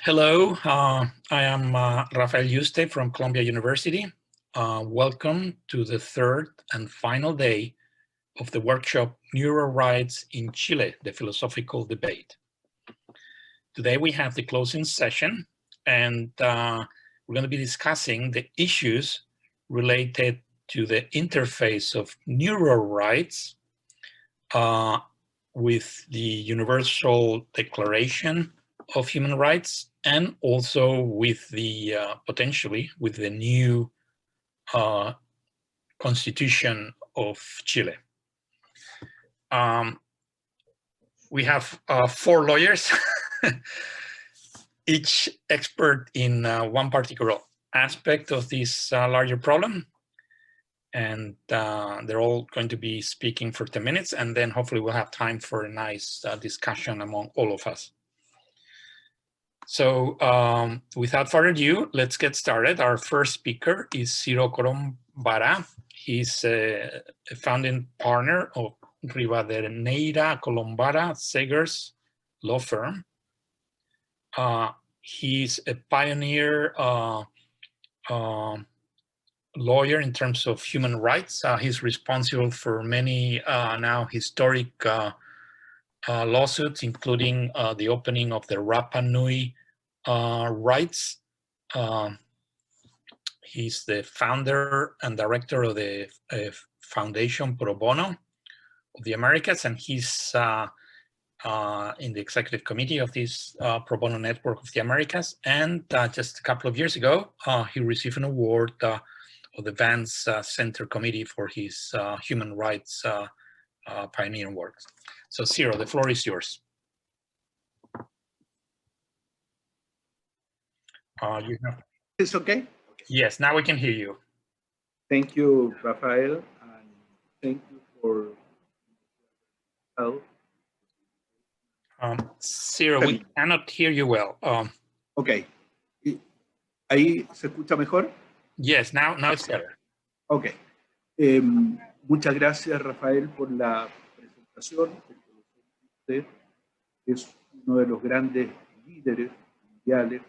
Hello, I am Rafael Yuste from Columbia University. Welcome to the third and final day of the workshop Neurorights in Chile, the philosophical debate. Today we have the closing session, and we're going to be discussing the issues related to the interface of neurorights with the Universal Declaration of Human Rights, and also with the potentially with the new Constitution of Chile. We have 4 lawyers, each expert in one particular aspect of this larger problem. And they're all going to be speaking for 10 minutes, and then hopefully we'll have time for a nice discussion among all of us. So without further ado, let's get started. Our first speaker is Ciro Corombara. He's a founding partner of Rivadeneira Colombara Segers law firm. He's a pioneer lawyer in terms of human rights. He's responsible for many now historic lawsuits, including the opening of the Rapa Nui rights. He's the founder and director of the Foundation Pro Bono of the Americas, and he's in the executive committee of this Pro Bono Network of the Americas. And just a couple of years ago, he received an award of the Vance Center Committee for his human rights pioneering work. So Ciro, the floor is yours. You have... It's okay? Yes, now we can hear you. Thank you, Rafael, and thank you for help. Ciro, we cannot hear you well. Okay. ¿Ahí se escucha mejor? Yes, now it's better. Okay. Muchas gracias, Rafael, por la presentación. Usted es uno de los grandes líderes mundiales.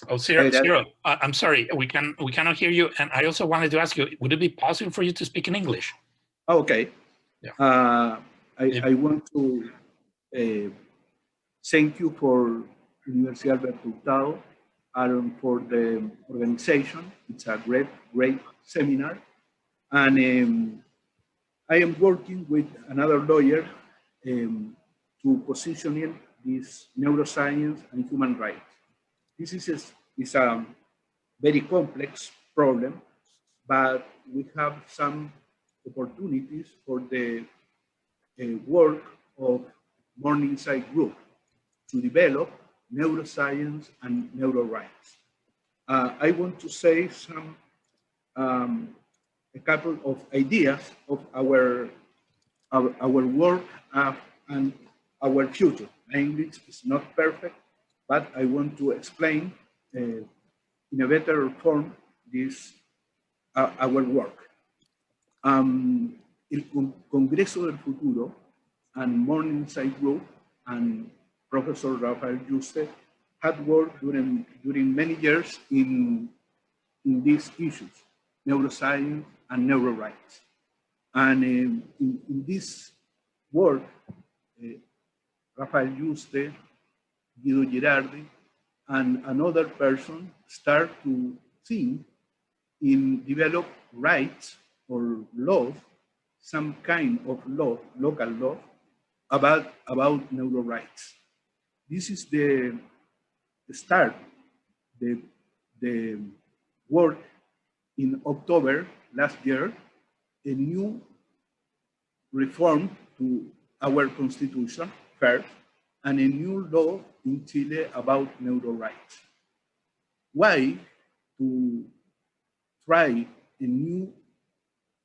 Oh, Ciro, I'm sorry, we cannot hear you. And I also wanted to ask you, would it be possible for you to speak in English? Oh, okay. Yeah. I want to thank you for Universidad Alberto Hurtado and for the organization. It's a great seminar. And I am working with another lawyer to position this neuroscience and human rights. This is a very complex problem, but we have some opportunities for the work of Morningside Group to develop neuroscience and neurorights. I want to say a couple of ideas of our work and our future. My English is not perfect, but I want to explain in a better form this our work. El Congreso del Futuro and Morningside Group and Professor Rafael Yuste had worked during many years in these issues, neuroscience and neurorights. And in this work, Rafael Yuste, Guido Girardi, and another person start to think in develop rights or laws, some kind of law, local law, about neurorights. This is the start, the work in October last year, a new reform to our constitution first, and a new law in Chile about neurorights. Why to try a new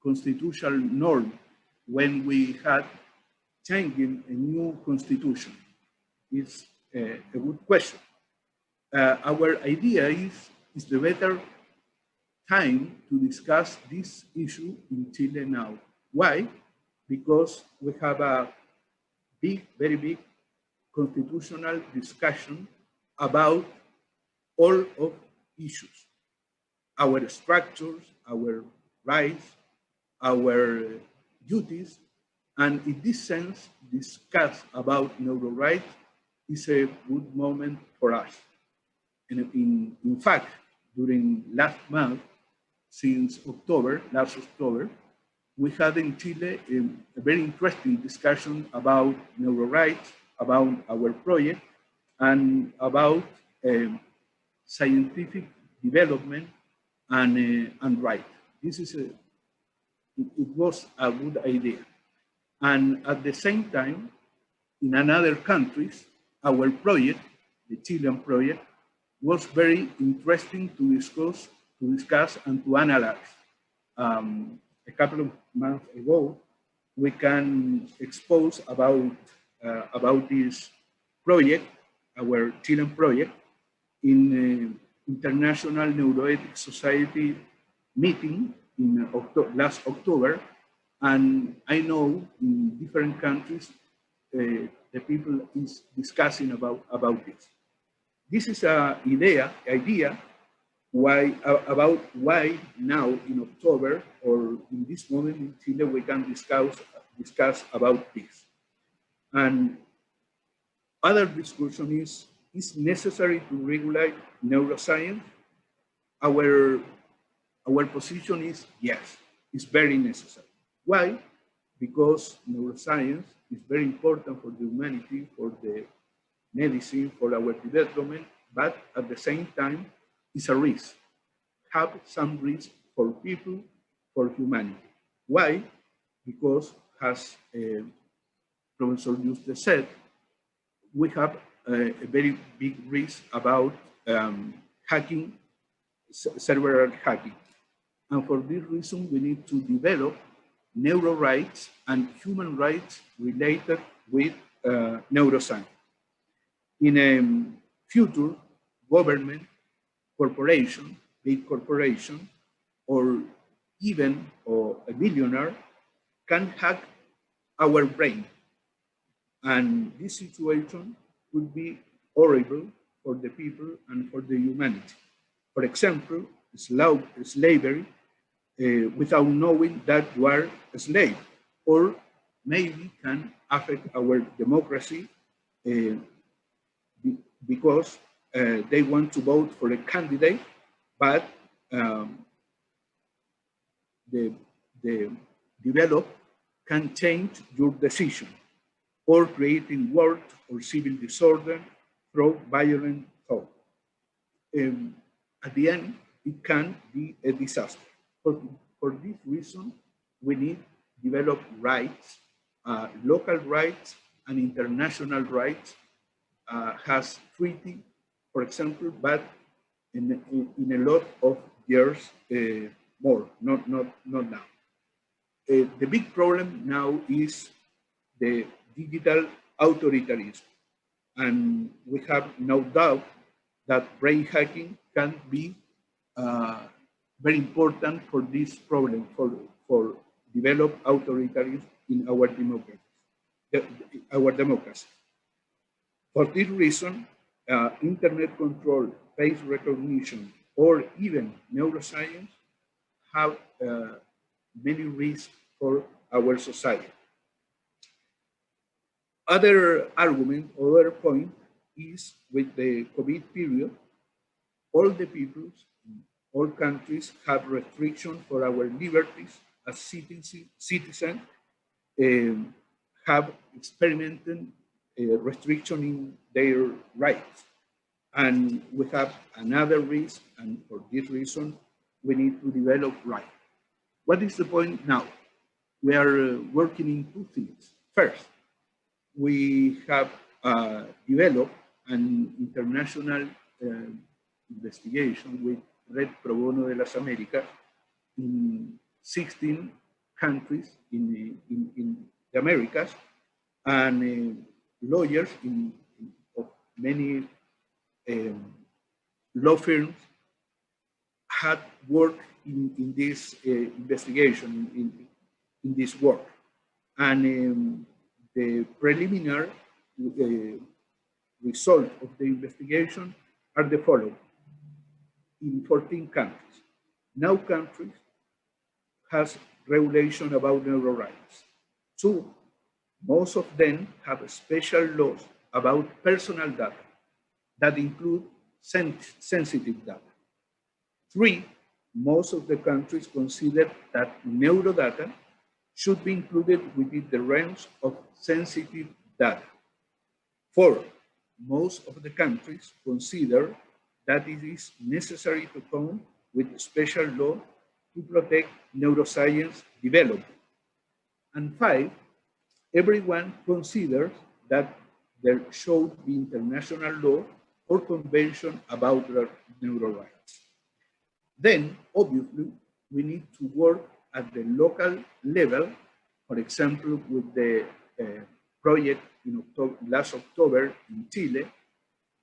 constitutional norm when we had changing a new constitution? Is a good question. Our idea is the better time to discuss this issue in Chile now. Why? Because we have a very big constitutional discussion about all of issues, our structures, our rights, our duties, and in this sense, discuss about neurorights is a good moment for us. And in fact, during last month, since last October, we had in Chile a very interesting discussion about neurorights, about our project, and about scientific development and right. It was a good idea. And at the same time, in another countries, our project, the Chilean project, was very interesting to discuss and to analyze. A couple of months ago, we can expose about this project, our Chilean project, in International Neuroethics Society meeting in last October. And I know in different countries, the people is discussing about this. This is an idea about why now in October or in this moment in Chile we can discuss about this. And other discussion is necessary to regulate neuroscience? Our position is yes, it's very necessary. Why? Because neuroscience is very important for the humanity, for the medicine, for our development, but at the same time, it's a risk. Have some risk for people, for humanity. Why? Because, as Professor Yuste said, we have a very big risk about hacking, several hacking. And for this reason, we need to develop neurorights and human rights related with neuroscience. In a future, government, corporation, big corporation, or even a billionaire can hack our brain. And this situation would be horrible for the people and for the humanity. For example, slavery without knowing that you are a slave, or maybe can affect our democracy because they want to vote for a candidate, but the develop can change your decision, or creating war or civil disorder through violent thought. At the end, it can be a disaster. For this reason, we need to develop rights, local rights and international rights. Has treaty, for example, but in a lot of years more, not now. The big problem now is the digital authoritarianism. And we have no doubt that brain hacking can be very important for this problem, for develop authoritarianism in our democracy. For this reason, internet control, face recognition, or even neuroscience have many risks for our society. Other argument, other point is with the COVID period, all the peoples, all countries have restrictions for our liberties as citizens, have experimented restriction in their rights. And we have another risk, and for this reason, we need to develop rights. What is the point now? We are working in two things. First, we have developed an international investigation with Red Pro Bono de las Américas in 16 countries in the Americas, and lawyers of many law firms had worked in this investigation, in this work. And the preliminary result of the investigation are the following. In 14 countries. Now countries has regulation about neuro rights. 2, most of them have special laws about personal data that include sensitive data. 3, most of the countries consider that neurodata should be included within the realms of sensitive data. 4, most of the countries consider that it is necessary to come with special law to protect neuroscience development. And 5, everyone considers that there should be international law or convention about neuro rights. Then, obviously, we need to work at the local level, for example, with the project in last October in Chile,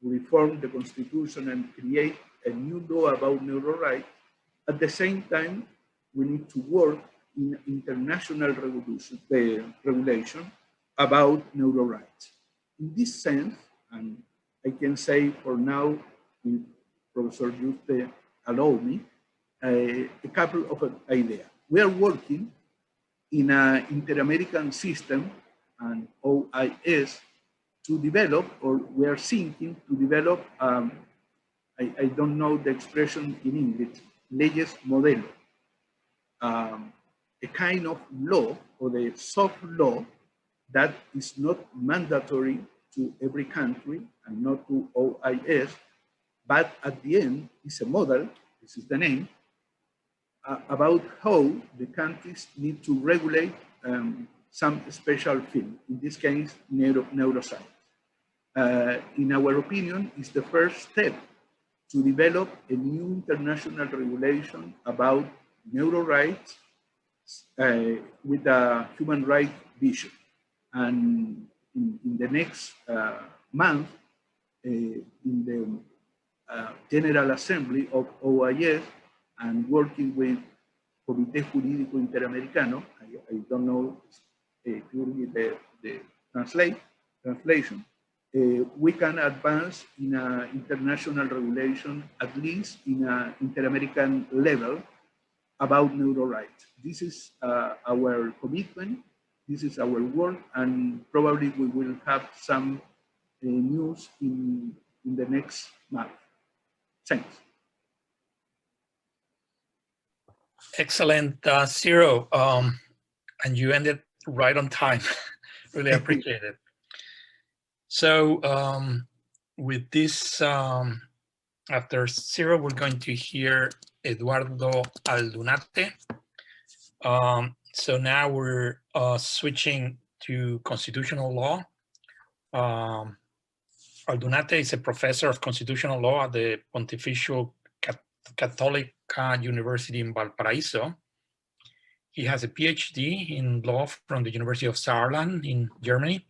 to reform the constitution and create a new law about neuro rights. At the same time, we need to work in international regulation about neuro rights. In this sense, and I can say for now, if Professor Yuste allow me, a couple of ideas. We are working in an Inter-American system, an OIS, to develop, or we are thinking to develop, I don't know the expression in English, leyes modelo, a kind of law or the soft law that is not mandatory to every country and not to OIS, but at the end is a model, this is the name, about how the countries need to regulate some special field, in this case, neuroscience. In our opinion, is the first step to develop a new international regulation about neuro rights with a human rights vision. And in the next month, in the General Assembly of OIS, and working with Comité Jurídico Interamericano, I don't know purely the translation, we can advance in an international regulation, at least in an Inter-American level, about neuro rights. This is our commitment, this is our work, and probably we will have some news in the next month. Thanks. Excellent, Ciro. And you ended right on time. Really appreciate it. So with this, after Ciro, we're going to hear Eduardo Aldunate. So now we're switching to constitutional law. Aldunate is a professor of constitutional law at the Pontificio Catholic University in Valparaiso. He has a PhD in law from the University of Saarland in Germany,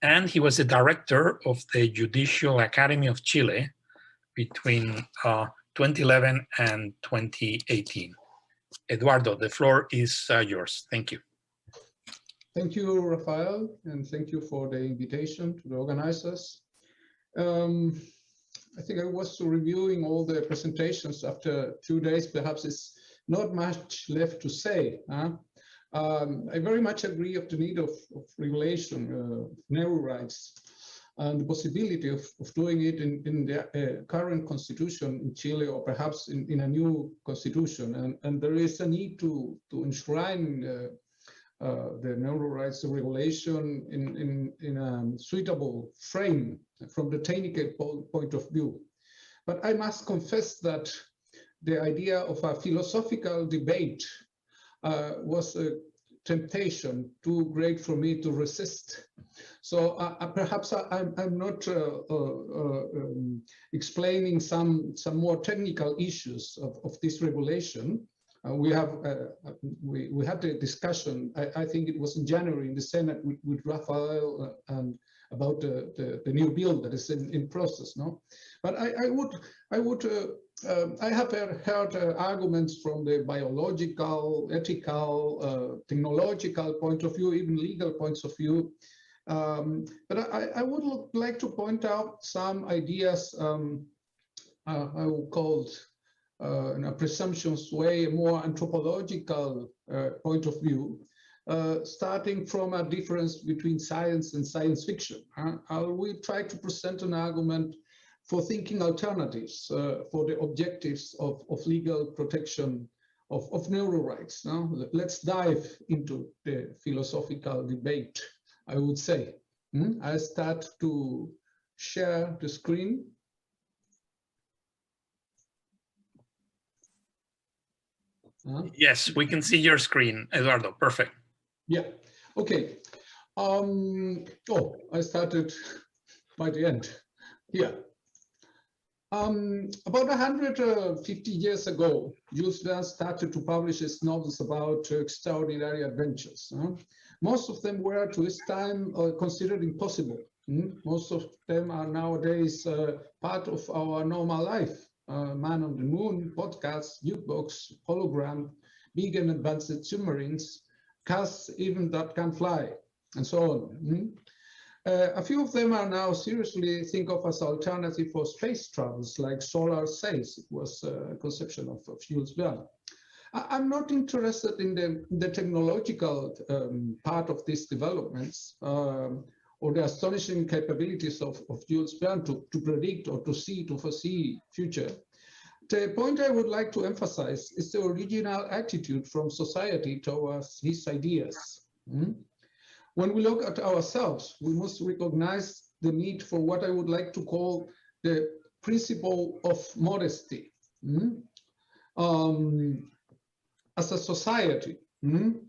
and he was the director of the Judicial Academy of Chile between 2011 and 2018. Eduardo, the floor is yours. Thank you. Thank you, Rafael, and thank you for the invitation to the organizers. I think I was reviewing all the presentations after 2 days. Perhaps it's not much left to say. I very much agree of the need of regulation, neuro rights, and the possibility of doing it in the current constitution in Chile, or perhaps in a new constitution. And there is a need to enshrine the neuro rights regulation in a suitable frame from the technical point of view. But I must confess that the idea of a philosophical debate was a temptation too great for me to resist. So perhaps I'm not explaining some more technical issues of this regulation. We had a discussion, I think it was in January in the Senate with Rafael and about the new bill that is in process, no? But I have heard arguments from the biological, ethical, technological point of view, even legal points of view, But I would like to point out some ideas I would call in a presumptuous way, a more anthropological point of view, starting from a difference between science and science fiction. I will try to present an argument for thinking alternatives for the objectives of legal protection of neuro rights. Now, let's dive into the philosophical debate, I would say. I start to share the screen. Yes, we can see your screen, Eduardo. Perfect. Yeah. Okay. Oh, I started by the end. Yeah. About 150 years ago, Jules Verne started to publish his novels about extraordinary adventures. Most of them were, to his time, considered impossible. Most of them are nowadays part of our normal life. Man on the Moon, podcasts, jukebox, hologram, big and advanced submarines, cars even that can fly, and so on. A few of them are now seriously think of as alternative for space travels, like solar sails. It was a conception of Jules Verne. I'm not interested in the technological part of these developments or the astonishing capabilities of Jules Verne to predict or to foresee future. The point I would like to emphasize is the original attitude from society towards his ideas. When we look at ourselves, we must recognize the need for what I would like to call the principle of modesty. As a society,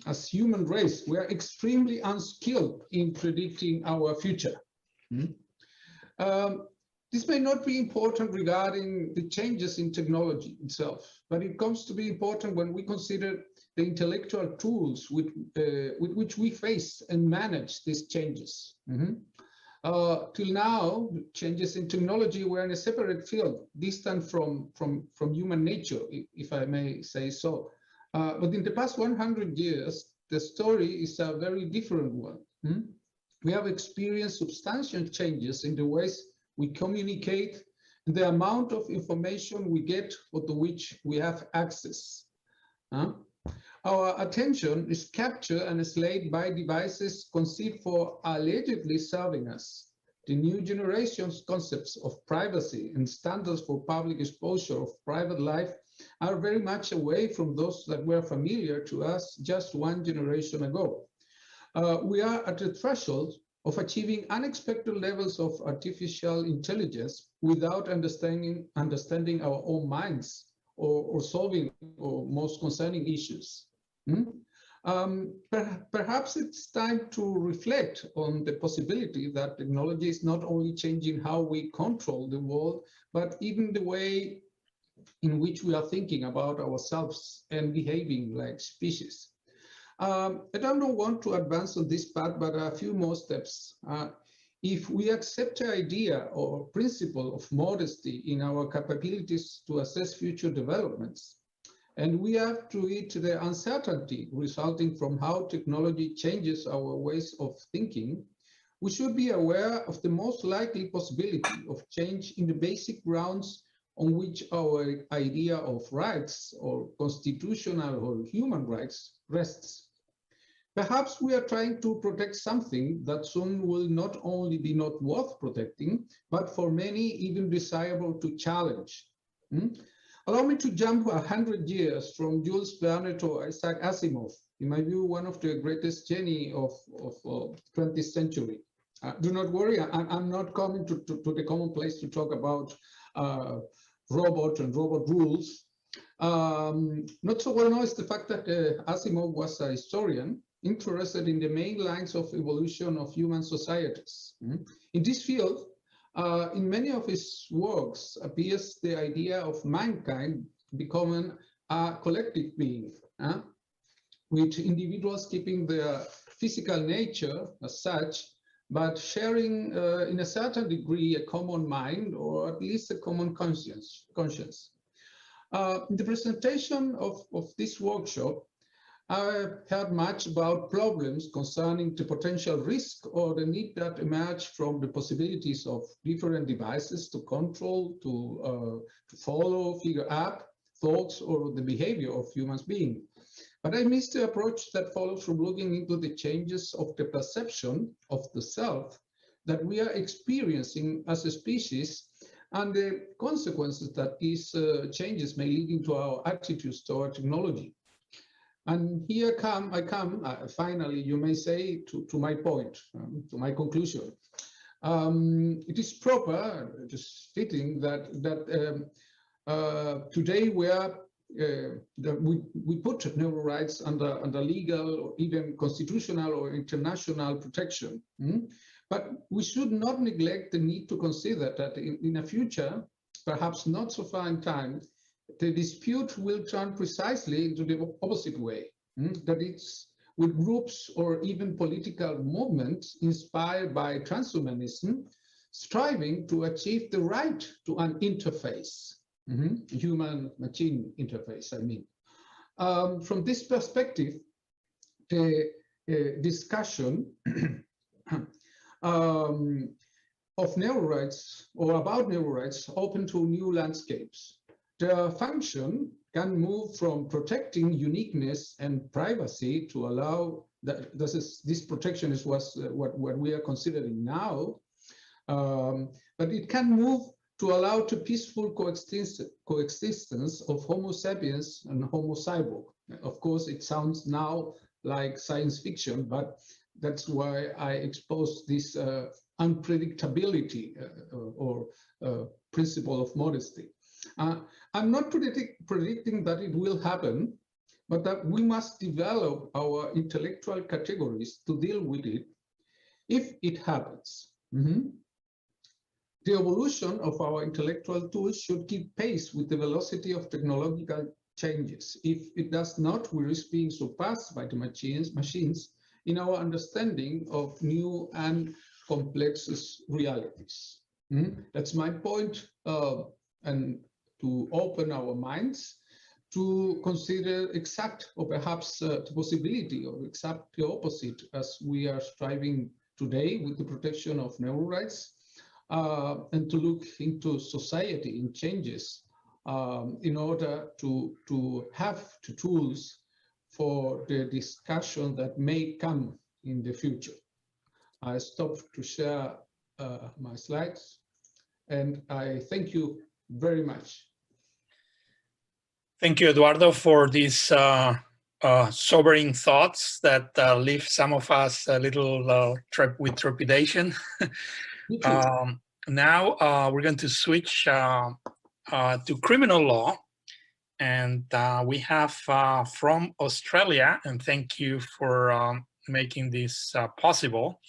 as human race, we are extremely unskilled in predicting our future. This may not be important regarding the changes in technology itself, but it comes to be important when we consider the intellectual tools with which we face and manage these changes. Till now, changes in technology were in a separate field, distant from human nature, if I may say so. But in the past 100 years, the story is a very different one. We have experienced substantial changes in the ways we communicate, and the amount of information we get or to which we have access. Our attention is captured and enslaved by devices conceived for allegedly serving us. The new generation's concepts of privacy and standards for public exposure of private life are very much away from those that were familiar to us just one generation ago. We are at the threshold of achieving unexpected levels of artificial intelligence without understanding our own minds or solving or most concerning issues. Perhaps it's time to reflect on the possibility that technology is not only changing how we control the world, but even the way in which we are thinking about ourselves and behaving like species. I don't want to advance on this part, but a few more steps. If we accept the idea or principle of modesty in our capabilities to assess future developments, and we add to it the uncertainty resulting from how technology changes our ways of thinking, we should be aware of the most likely possibility of change in the basic grounds on which our idea of rights or constitutional or human rights rests. Perhaps we are trying to protect something that soon will not only be not worth protecting, but for many even desirable to challenge. Allow me to jump 100 years from Jules Verne to Isaac Asimov, in my view, one of the greatest genies of 20th century. Do not worry, I'm not coming to the common place to talk about robot and robot rules. Not so well known is the fact that Asimov was a historian interested in the main lines of evolution of human societies. In this field, in many of his works appears the idea of mankind becoming a collective being, with individuals keeping their physical nature as such, but sharing in a certain degree a common mind or at least a common conscience. In the presentation of this workshop, I've heard much about problems concerning the potential risk or the need that emerge from the possibilities of different devices to control, to follow, figure out thoughts or the behavior of human beings. But I miss the approach that follows from looking into the changes of the perception of the self that we are experiencing as a species and the consequences that these changes may lead into our attitudes toward technology. And here I come, finally, you may say, to my point, to my conclusion. It is proper, it is fitting that today we put neural rights under legal or even constitutional or international protection. But we should not neglect the need to consider that in the future, perhaps not so far in time, the dispute will turn precisely into the opposite way. That it's with groups or even political movements inspired by transhumanism, striving to achieve the right to an interface, human-machine interface, I mean. From this perspective, the discussion of neural rights or about neural rights open to new landscapes. The function can move from protecting uniqueness and privacy to allow that this protection is what we are considering now, but it can move to allow the peaceful coexistence of Homo sapiens and Homo cyborg. Of course, it sounds now like science fiction, but that's why I expose this unpredictability or principle of modesty. I'm not predicting that it will happen, but that we must develop our intellectual categories to deal with it if it happens. The evolution of our intellectual tools should keep pace with the velocity of technological changes. If it does not, we risk being surpassed by the machines in our understanding of new and complex realities. That's my point, and to open our minds to consider exact or perhaps the possibility of exact the opposite as we are striving today with the protection of neural rights, and to look into society in changes in order to have the tools for the discussion that may come in the future. I stop to share my slides, and I thank you very much. Thank you, Eduardo, for these sobering thoughts that leave some of us a little with trepidation. Now we're going to switch to criminal law. And we have from Australia, and thank you for making this possible,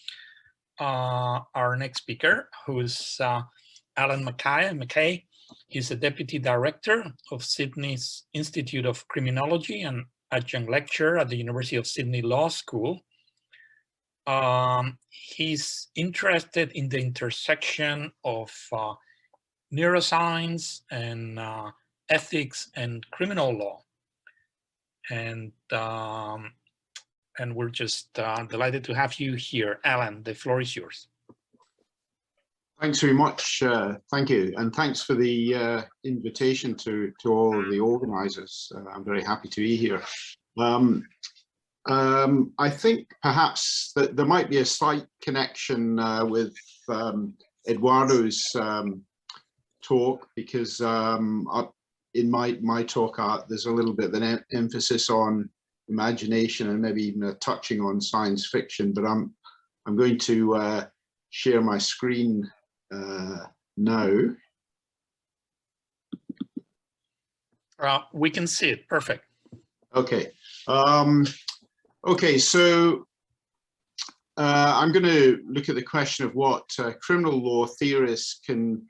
our next speaker, who's Alan McKay. He's a Deputy Director of Sydney's Institute of Criminology and adjunct lecturer at the University of Sydney Law School. He's interested in the intersection of neuroscience and ethics and criminal law, and we're just delighted to have you here. Alan, the floor is yours. Thanks very much. Thank you, and thanks for the invitation to all of the organizers. I'm very happy to be here. I think perhaps that there might be a slight connection with Eduardo's talk, because in my talk, there's a little bit of an emphasis on imagination and maybe even touching on science fiction. But I'm going to share my screen now. We can see it. Perfect. Okay. Okay. So I'm going to look at the question of what criminal law theorists can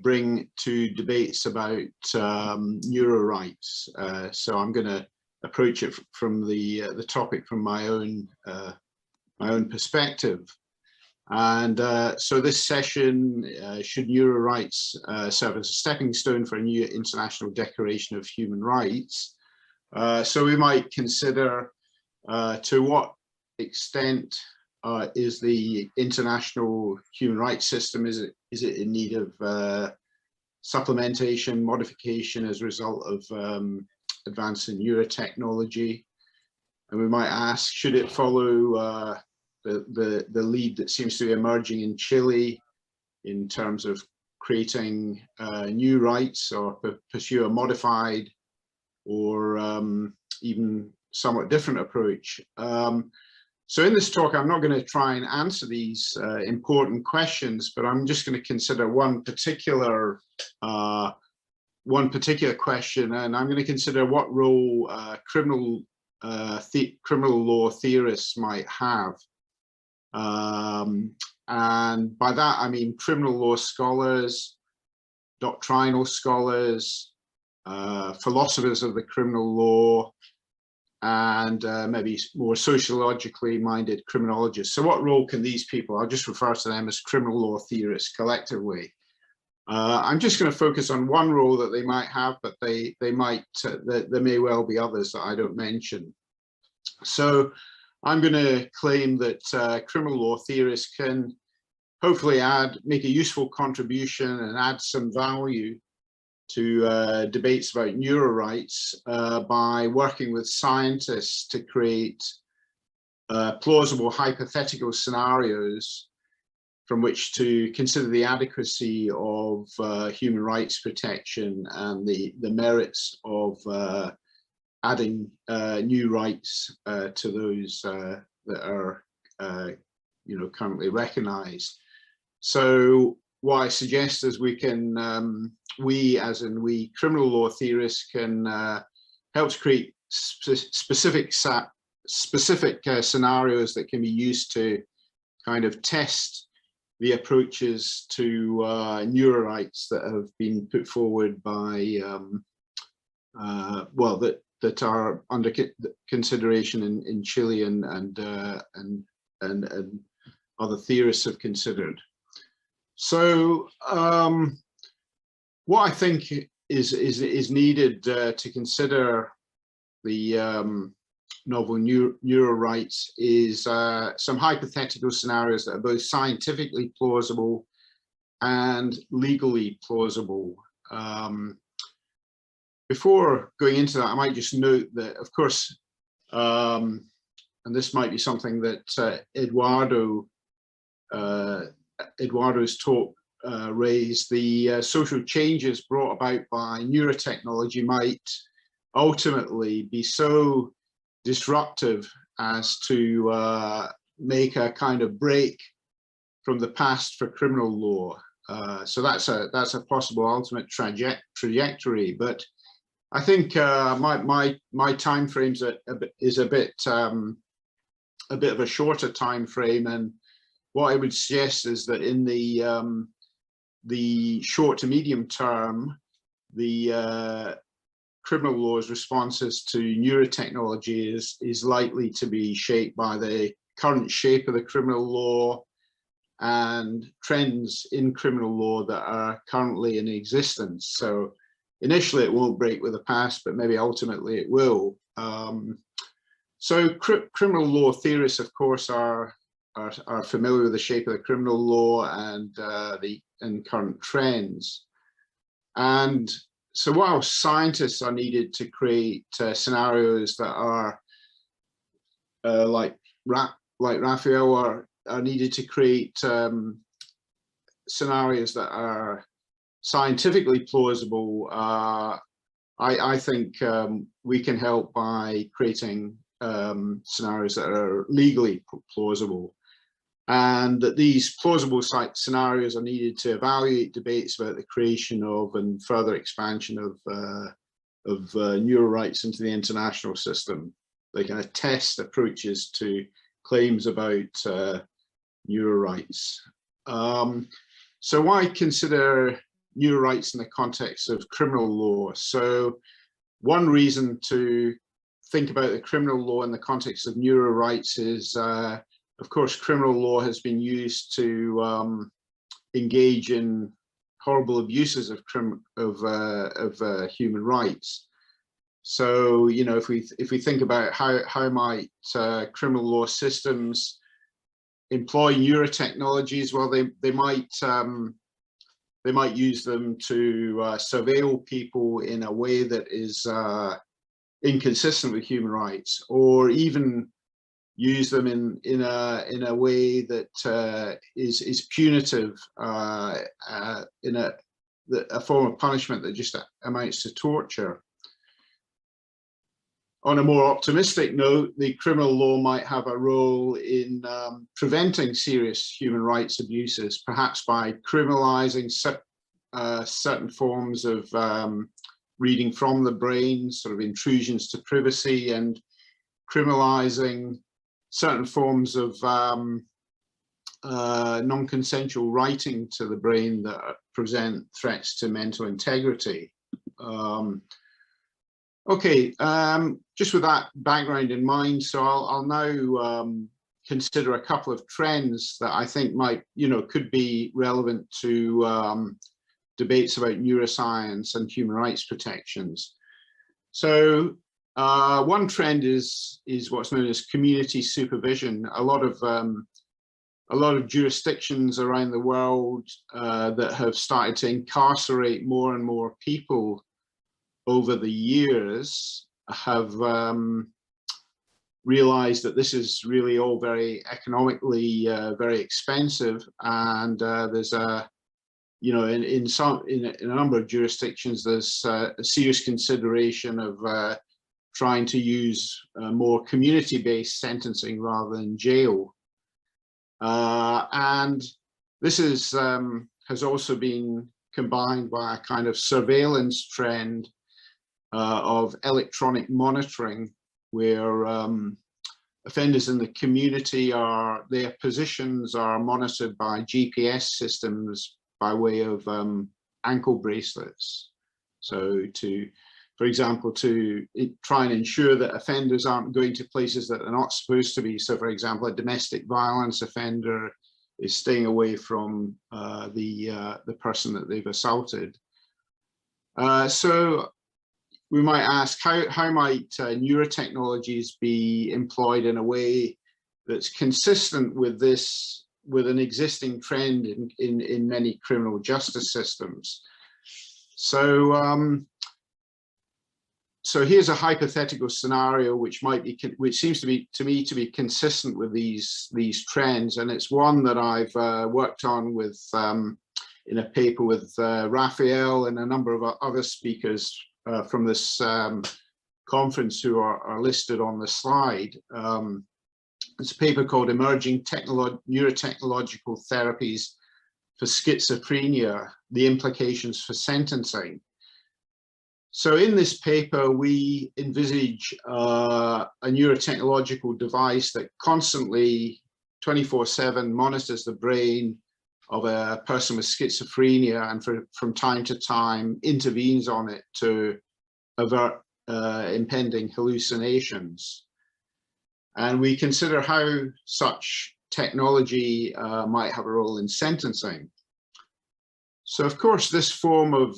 bring to debates about neuro rights. So I'm going to approach it from the topic from my own perspective. And so this session, should neuro rights serve as a stepping stone for a new international declaration of human rights, So we might consider to what extent is the international human rights system, is it in need of supplementation, modification as a result of advance in neurotechnology? And we might ask, should it follow the lead that seems to be emerging in Chile in terms of creating new rights, or pursue a modified or even somewhat different approach? So in this talk, I'm not going to try and answer these important questions, but I'm just going to consider one particular question, and I'm going to consider what role criminal law theorists might have. And by that, I mean criminal law scholars, doctrinal scholars, philosophers of the criminal law, and maybe more sociologically minded criminologists. So what role can these people, I'll just refer to them as criminal law theorists collectively. I'm just going to focus on one role that they might have, but there may well be others that I don't mention. So I'm going to claim that criminal law theorists can hopefully make a useful contribution and add some value to debates about neurorights by working with scientists to create plausible hypothetical scenarios from which to consider the adequacy of human rights protection and the merits of adding new rights to those that are currently recognized. So what I suggest is we can, we criminal law theorists can help to create specific scenarios that can be used to kind of test the approaches to neurorights that have been put forward by, that are under consideration in Chile and other theorists have considered. So what I think is needed to consider the novel neurorights is some hypothetical scenarios that are both scientifically plausible and legally plausible. Before going into that, I might just note that, of course, and this might be something that Eduardo's talk raised, the social changes brought about by neurotechnology might ultimately be so disruptive as to make a kind of break from the past for criminal law. So that's a possible ultimate trajectory. But I think my time frames is a bit of a shorter time frame, and what I would suggest is that in the short to medium term, the criminal law's responses to neurotechnology is likely to be shaped by the current shape of the criminal law and trends in criminal law that are currently in existence. So initially it won't break with the past, but maybe ultimately it will. So criminal law theorists, of course, are familiar with the shape of the criminal law and current trends. And so while scientists are needed to create scenarios that are like Rafael are needed to create scenarios that are scientifically plausible, I think we can help by creating scenarios that are legally plausible. And that these plausible scenarios are needed to evaluate debates about the creation of and further expansion of neurorights into the international system. They kind of test approaches to claims about neurorights. So why consider neurorights in the context of criminal law? So one reason to think about the criminal law in the context of neurorights is of course, criminal law has been used to engage in horrible abuses of human rights. So, you know, if we think about how might criminal law systems employ neurotechnologies, well, they might use them to surveil people in a way that is inconsistent with human rights, or even use them in a way that is punitive, in a form of punishment that just amounts to torture. On a more optimistic note, the criminal law might have a role in preventing serious human rights abuses, perhaps by criminalizing certain forms of reading from the brain, sort of intrusions to privacy, and criminalizing certain forms of non-consensual writing to the brain that present threats to mental integrity. Okay, just with that background in mind, so I'll now consider a couple of trends that I think might, you know, could be relevant to debates about neuroscience and human rights protections. So one trend is what's known as community supervision. A lot of jurisdictions around the world that have started to incarcerate more and more people over the years have realized that this is really all very economically very expensive, and there's a, you know, in a number of jurisdictions there's a serious consideration of trying to use more community-based sentencing rather than jail, and this is has also been combined by a kind of surveillance trend of electronic monitoring, where offenders in the community their positions are monitored by GPS systems by way of ankle bracelets. So for example, to try and ensure that offenders aren't going to places that they're not supposed to be. So for example, a domestic violence offender is staying away from the person that they've assaulted. So we might ask, how might neurotechnologies be employed in a way that's consistent with an existing trend in many criminal justice systems? So so here's a hypothetical scenario which seems to me to be consistent with these trends, and it's one that I've worked on with in a paper with Rafael and a number of other speakers from this conference who are listed on the slide. It's a paper called Emerging Neurotechnological Therapies for Schizophrenia, the Implications for Sentencing. So in this paper, we envisage a neurotechnological device that constantly 24/7 monitors the brain of a person with schizophrenia, and from time to time intervenes on it to avert impending hallucinations. And we consider how such technology might have a role in sentencing. So of course, this form of,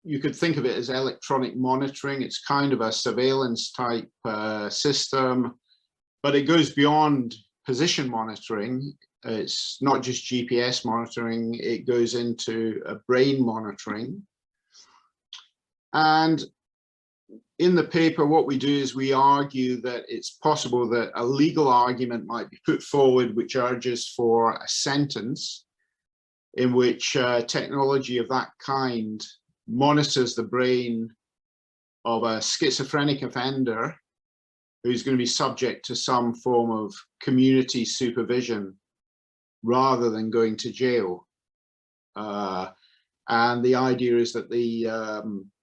you could think of it as electronic monitoring. It's kind of a surveillance type system, but it goes beyond position monitoring. It's not just GPS monitoring, it goes into brain monitoring. And in the paper, what we do is we argue that it's possible that a legal argument might be put forward which urges for a sentence in which technology of that kind monitors the brain of a schizophrenic offender who's going to be subject to some form of community supervision rather than going to jail. And the idea is that the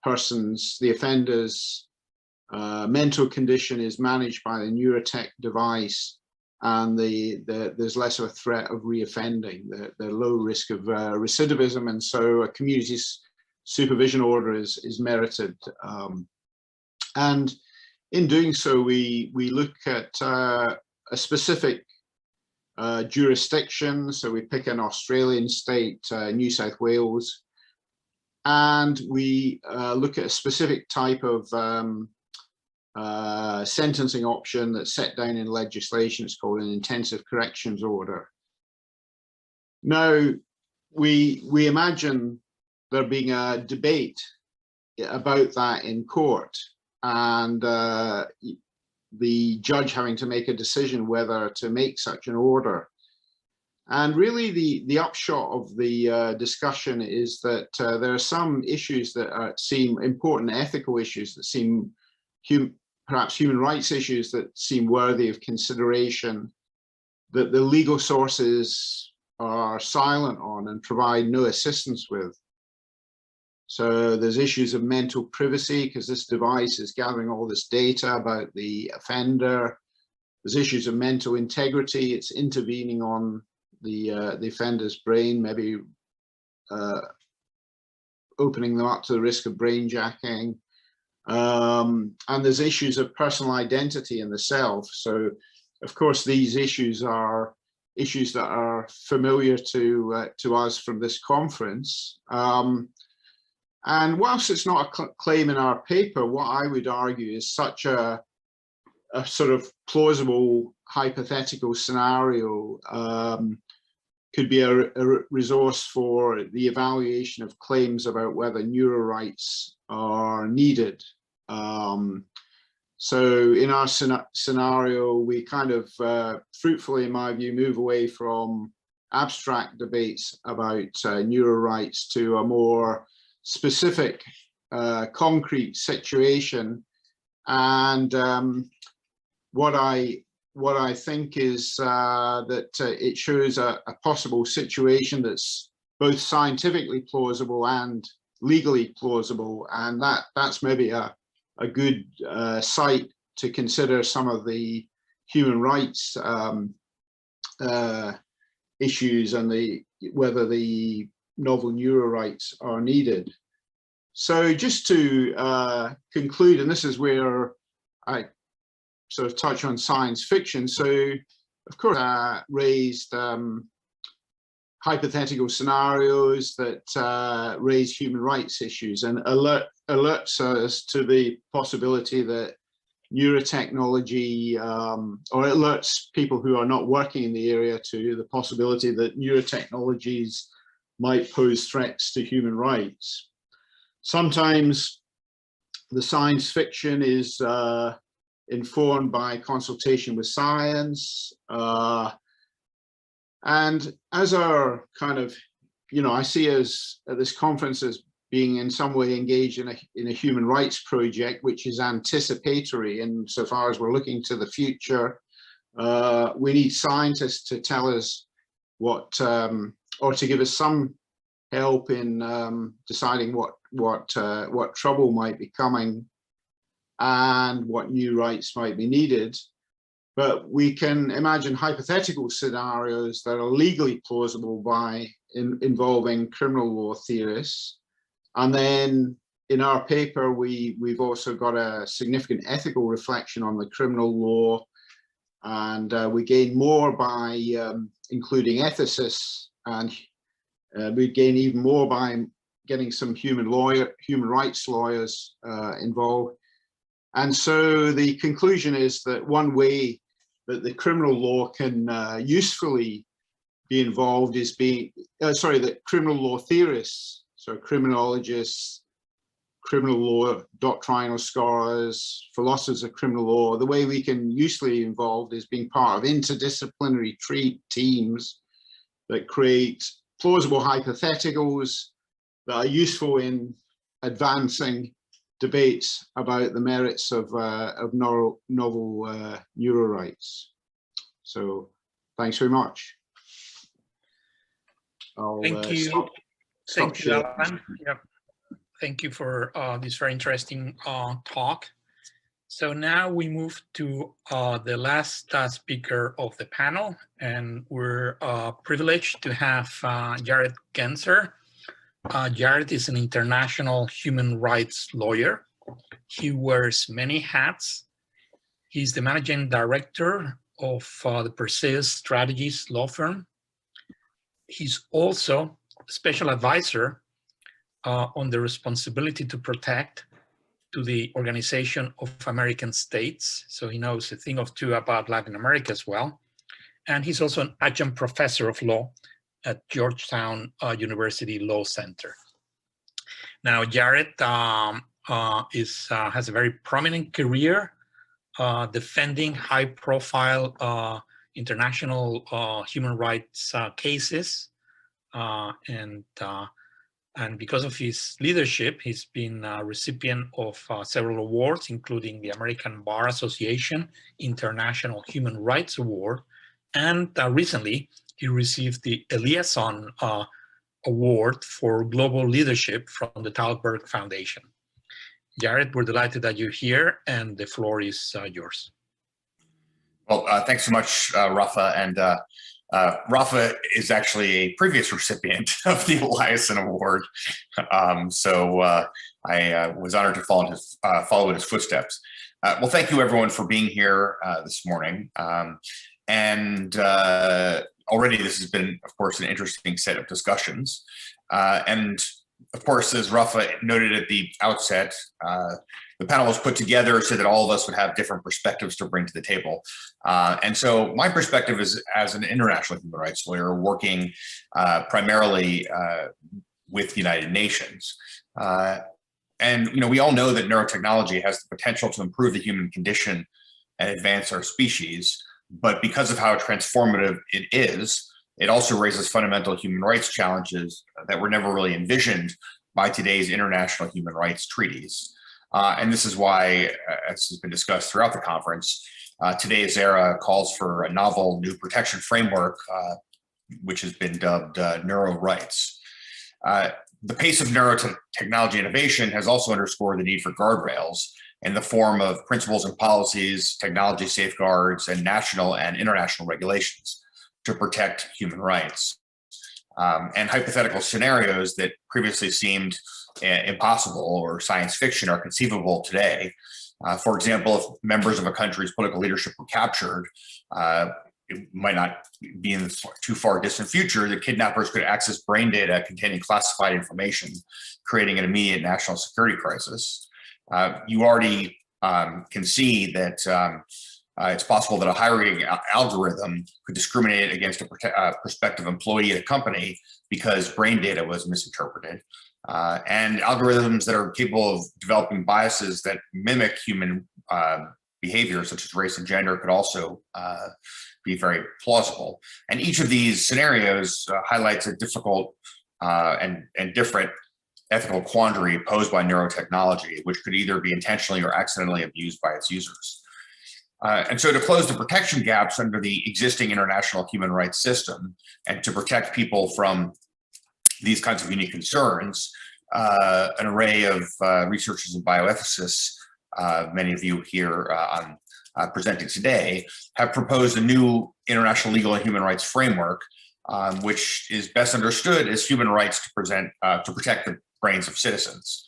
offender's mental condition is managed by the neurotech device, and there's less of a threat of reoffending, the low risk of recidivism, and so a community supervision order is merited. And in doing so, we look at a specific jurisdiction. So we pick an Australian state, New South Wales, and we look at a specific type of sentencing option that's set down in legislation. It's called an intensive corrections order. Now, we imagine there being a debate about that in court, and the judge having to make a decision whether to make such an order. And really the upshot of the discussion is that there are some issues that seem important ethical issues that seem perhaps human rights issues that seem worthy of consideration, that the legal sources are silent on and provide no assistance with. So there's issues of mental privacy, because this device is gathering all this data about the offender. There's issues of mental integrity. It's intervening on the offender's brain, maybe opening them up to the risk of brainjacking. And there's issues of personal identity in the self. So, of course, these issues are issues that are familiar to us from this conference. And whilst it's not a claim in our paper, what I would argue is such a sort of plausible hypothetical scenario could be a resource for the evaluation of claims about whether neurorights are needed. So in our scenario, we kind of fruitfully, in my view, move away from abstract debates about neurorights to a more specific, concrete situation. And what I think is that it shows a possible situation that's both scientifically plausible and legally plausible, and that's maybe a good site to consider some of the human rights issues and whether the novel neurorights are needed. So just to conclude, and this is where I sort of touch on science fiction. So of course raised hypothetical scenarios that raise human rights issues and alerts us to the possibility that neurotechnology, or alerts people who are not working in the area to the possibility that neurotechnologies might pose threats to human rights. Sometimes the science fiction is informed by consultation with science, and as our kind of, I see us at this conference as being in some way engaged in a human rights project, which is anticipatory insofar as we're looking to the future. We need scientists to tell us what, or to give us some help in deciding what trouble might be coming and what new rights might be needed. But we can imagine hypothetical scenarios that are legally plausible by involving criminal law theorists. And then in our paper, we've also got a significant ethical reflection on the criminal law. And we gain more by including ethicists, and we gain even more by getting some human rights lawyers involved. And so the conclusion is that one way that the criminal law can usefully be involved is that criminal law theorists, so criminologists, criminal law doctrinal scholars, philosophers of criminal law, the way we can usefully involved is being part of interdisciplinary teams that create plausible hypotheticals that are useful in advancing debates about the merits of novel neurorights. So thanks very much. Thank you. Thank you, Alan. Yeah. Thank you for this very interesting talk. So now we move to the last speaker of the panel, and we're privileged to have Jared Genser. Jared is an international human rights lawyer. He wears many hats. He's the managing director of the Perseus Strategies law firm. He's also a special advisor on the responsibility to protect to the Organization of American States, so he knows a thing or two about Latin America as well. And he's also an adjunct professor of law at Georgetown University Law Center. Now, Jared has a very prominent career defending high-profile international human rights cases, and because of his leadership, he's been a recipient of several awards, including the American Bar Association International Human Rights Award, and recently he received the Eliasson Award for Global Leadership from the Thalberg Foundation. Jared, we're delighted that you're here, and the floor is yours. Well, thanks so much, Rafa. And Rafa is actually a previous recipient of the Eliasson Award. I was honored to follow in his footsteps. Well, thank you everyone for being here this morning. Already this has been, of course, an interesting set of discussions. And of course, as Rafa noted at the outset, the panel was put together so that all of us would have different perspectives to bring to the table. And so my perspective is as an international human rights lawyer working primarily with the United Nations. And we all know that neurotechnology has the potential to improve the human condition and advance our species. But because of how transformative it is, it also raises fundamental human rights challenges that were never really envisioned by today's international human rights treaties. And this is why, as has been discussed throughout the conference, today's era calls for a novel new protection framework, which has been dubbed Neurorights. The pace of neurotechnology innovation has also underscored the need for guardrails in the form of principles and policies, technology safeguards, and national and international regulations to protect human rights. And hypothetical scenarios that previously seemed impossible or science fiction are conceivable today. For example, if members of a country's political leadership were captured, it might not be in the too far distant future, the kidnappers could access brain data containing classified information, creating an immediate national security crisis. You already can see that it's possible that a hiring algorithm could discriminate against a prospective employee at a company because brain data was misinterpreted. And algorithms that are capable of developing biases that mimic human behavior, such as race and gender, could also be very plausible. And each of these scenarios highlights a difficult and different ethical quandary posed by neurotechnology, which could either be intentionally or accidentally abused by its users. And so to close the protection gaps under the existing international human rights system and to protect people from these kinds of unique concerns, an array of researchers and bioethicists, many of you here presenting today, have proposed a new international legal and human rights framework, which is best understood as human rights to protect the brains of citizens.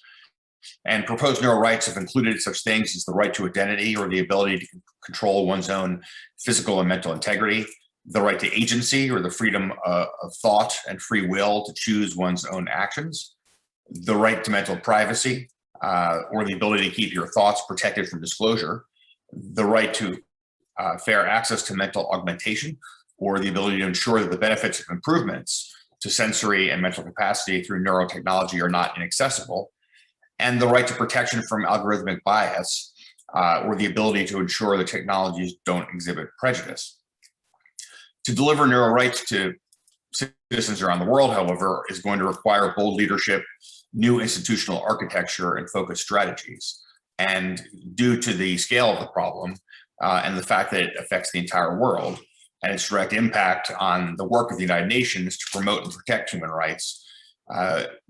And proposed neural rights have included such things as the right to identity or the ability to control one's own physical and mental integrity, the right to agency or the freedom of thought and free will to choose one's own actions, the right to mental privacy or the ability to keep your thoughts protected from disclosure, the right to fair access to mental augmentation or the ability to ensure that the benefits of improvements to sensory and mental capacity through neurotechnology are not inaccessible, and the right to protection from algorithmic bias or the ability to ensure that technologies don't exhibit prejudice. To deliver neural rights to citizens around the world, however, is going to require bold leadership, new institutional architecture, and focused strategies. And due to the scale of the problem and the fact that it affects the entire world and its direct impact on the work of the United Nations to promote and protect human rights,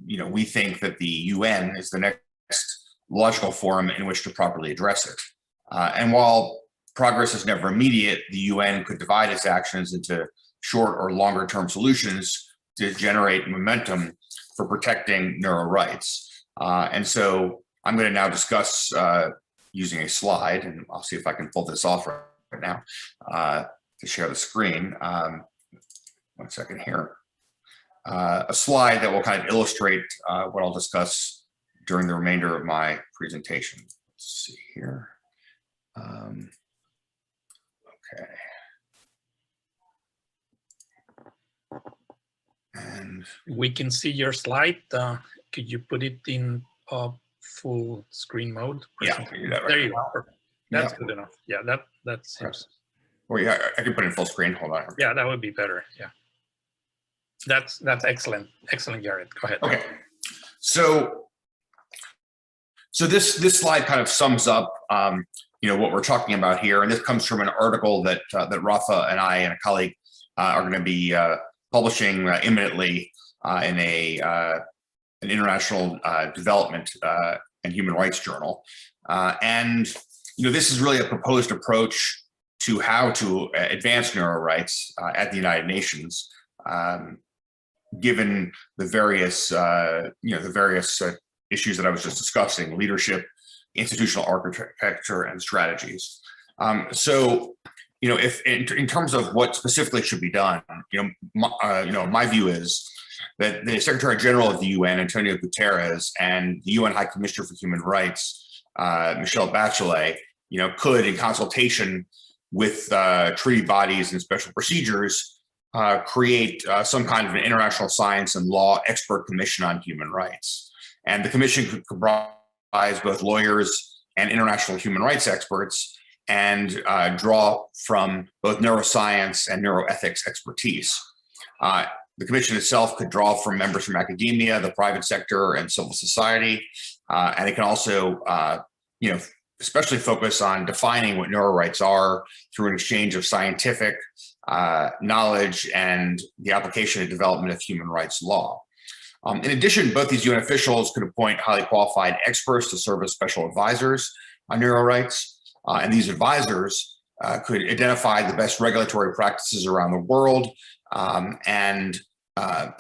we think that the UN is the next logical forum in which to properly address it. And while progress is never immediate, the UN could divide its actions into short or longer term solutions to generate momentum for protecting neural rights. And so I'm going to now discuss using a slide, and I'll see if I can pull this off right now to share the screen. 1 second here. A slide that will kind of illustrate what I'll discuss during the remainder of my presentation. Let's see here. Okay. And we can see your slide. Could you put it in full screen mode? Yeah, I can do that right there you now. go. Perfect. That's Yeah. good enough. Yeah, that seems. Oh yeah, I can put it in full screen. Hold on. Yeah, that would be better. Yeah. That's excellent. Excellent, Garrett. Go ahead. Okay. So this slide kind of sums up what we're talking about here, and this comes from an article that Rafa and I and a colleague are going to be publishing imminently in an international development and human rights journal. And this is really a proposed approach to how to advance neuro rights at the United Nations, given the various issues that I was just discussing: leadership, institutional architecture, and strategies. So, if in terms of what specifically should be done, my view is that the Secretary General of the UN, Antonio Guterres, and the UN High Commissioner for Human Rights, Michelle Bachelet, could, in consultation with treaty bodies and special procedures, create some kind of an international science and law expert commission on human rights. And the commission could comprise both lawyers and international human rights experts, and draw from both neuroscience and neuroethics expertise. The commission itself could draw from members from academia, the private sector, and civil society. And it can also, especially focus on defining what neuro rights are through an exchange of scientific knowledge and the application and development of human rights law. In addition, both these UN officials could appoint highly qualified experts to serve as special advisors on neuro rights. And these advisors could identify the best regulatory practices around the world and